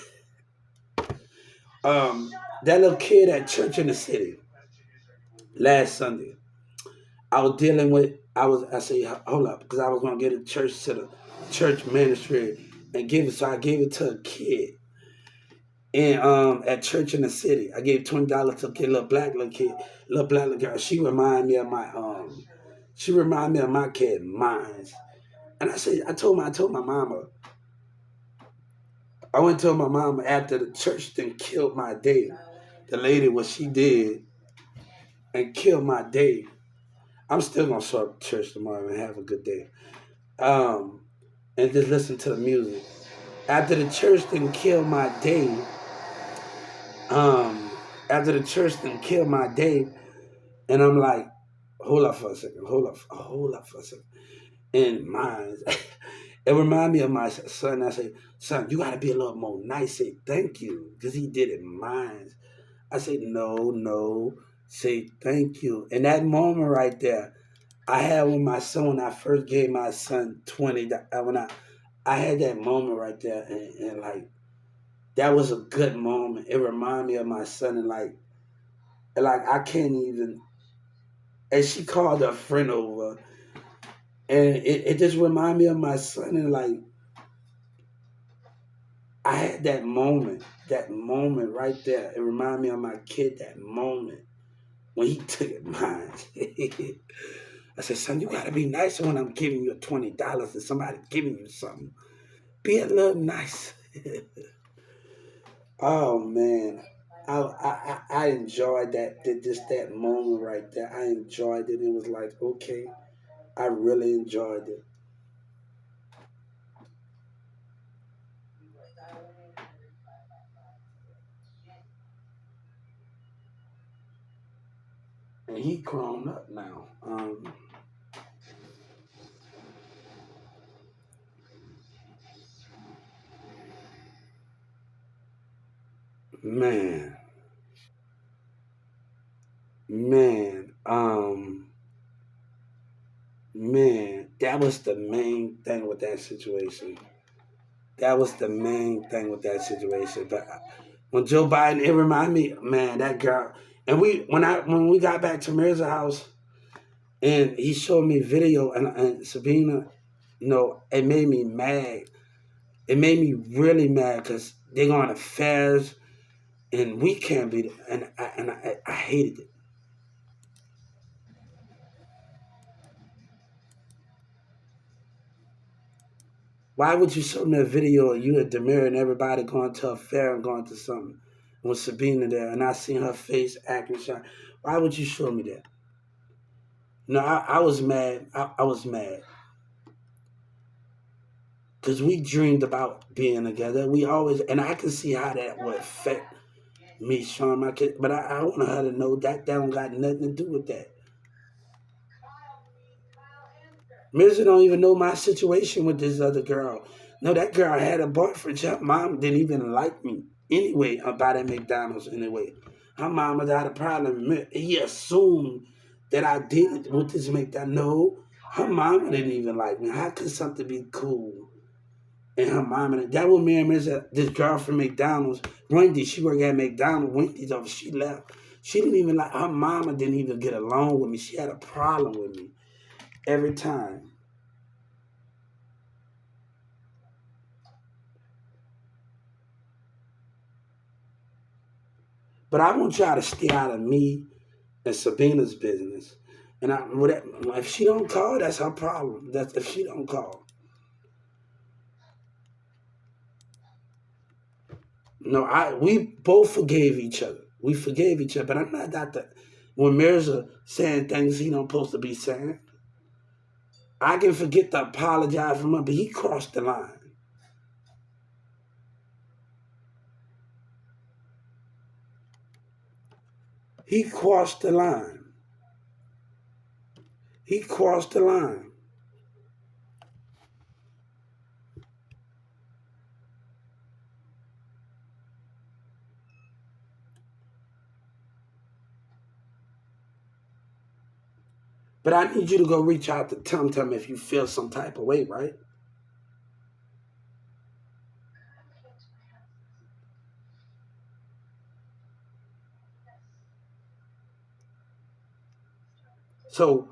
that little kid at church in the city last Sunday. I said, hold up, because I was going to get a church to the church ministry and give it. So I gave it to a kid. And at church in the city, I gave $20 to a kid, little black little girl. She reminded me of my kid, mine. And I told my mama, I went to my mama after the church then killed my day. The lady, what she did and killed my day. I'm still gonna show up to church tomorrow and have a good day. Um, and just listen to the music. After the church then killed my day, um, after the church then killed my day, and I'm like, hold up for a second, hold up for a second. And mine, it reminded me of my son. I say, son, you gotta be a little more nice. Say thank you, because he did it mine. I said, no, say thank you. And that moment right there, I had with my son when I first gave my son 20. I had that moment right there, and like that was a good moment. It reminded me of my son, and like I can't even. And she called a friend over, and it just reminded me of my son, and like I had that moment right there. It reminded me of my kid, that moment when he took it mine. I said, son, you gotta be nice when I'm giving you $20 and somebody giving you something. Be a little nice. Oh man, I enjoyed just that moment right there. I enjoyed it. It was like, okay, I really enjoyed it. And he grown up now. Man, man, man, that was the main thing with that situation. That was the main thing with that situation. But when Joe Biden, it reminded me, man, that girl. And when we got back to Mirza's house, and he showed me video, and Sabina, it made me mad. It made me really mad because they're going to fairs, and we can't be. And I hated it. Why would you show me a video of you at Demir and everybody going to a fair and going to something with Sabina there, and I seen her face acting shy? Why would you show me that? No, I was mad. I was mad because we dreamed about being together. We always, and I can see how that would affect me showing my kid. But I want her to know that don't got nothing to do with that. Mirza don't even know my situation with this other girl. No, that girl had a boyfriend. Her mom didn't even like me anyway about at McDonald's anyway. Her mama had a problem. He assumed that I did it with this McDonald's. No, her mama didn't even like me. How could something be cool? And her mom, and that was me and this girl from McDonald's, Wendy. She worked at McDonald's. Wendy's over. She left. She didn't even like her mama. Didn't even get along with me. She had a problem with me every time. But I want y'all to stay out of me and Sabina's business. And if she don't call, that's her problem. That's if she don't call. No, we both forgave each other. We forgave each other. But I'm not that. When Mirza saying things he don't supposed to be saying, I can forget to apologize for him, but he crossed the line. He crossed the line. He crossed the line. But I need you to go reach out to Tum Tum if you feel some type of way, right? So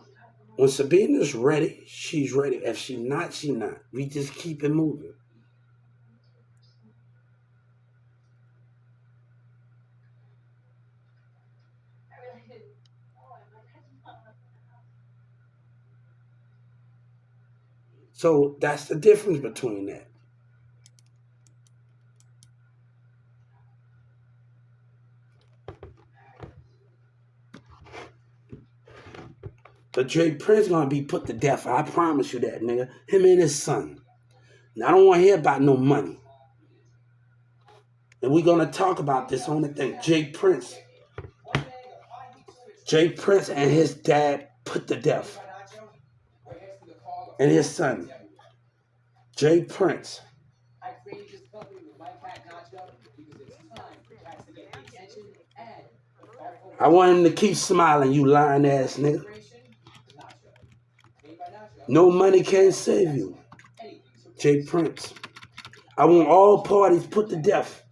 when Sabina's ready, she's ready. If she not, she not. We just keep it moving. So that's the difference between that. But Dre Prince gonna be put to death. I promise you that, nigga. Him and his son. And I don't want to hear about no money. And we're gonna talk about this on the thing. Jay Prince and his dad put to death. And his son. Jay Prince. I want him to keep smiling, you lying ass nigga. No money can save you. Jay Prince. I want all parties put to death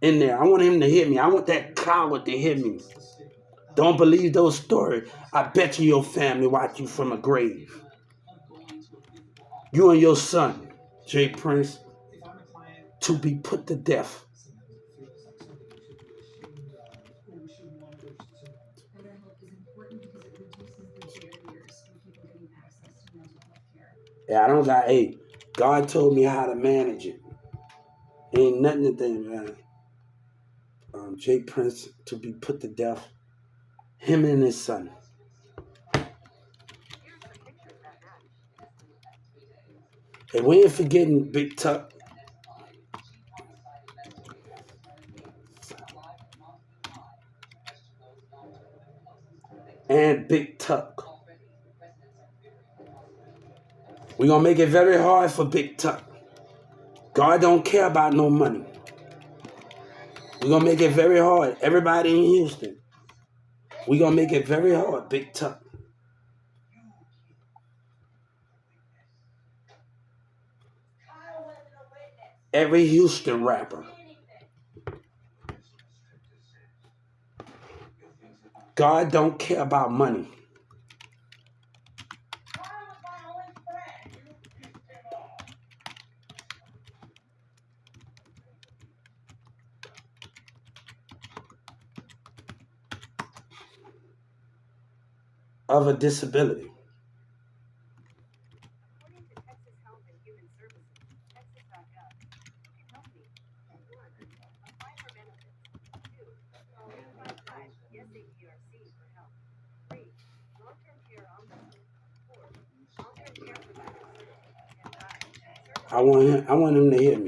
in there. I want him to hear me. I want that coward to hear me. Don't believe those stories. I bet you your family watch you from a grave. You and your son, Jay Prince, to be put to death. Yeah, I don't got, hey, God told me how to manage it. Ain't nothing to think, man. Jay Prince to be put to death. Him and his son. And we ain't forgetting Big Tuck. And Big Tuck. We're going to make it very hard for Big Tuck. God don't care about no money. We're going to make it very hard. Everybody in Houston. We're going to make it very hard, Big Tuck. Every Houston rapper. God don't care about money. Of a disability. I want him to hear me.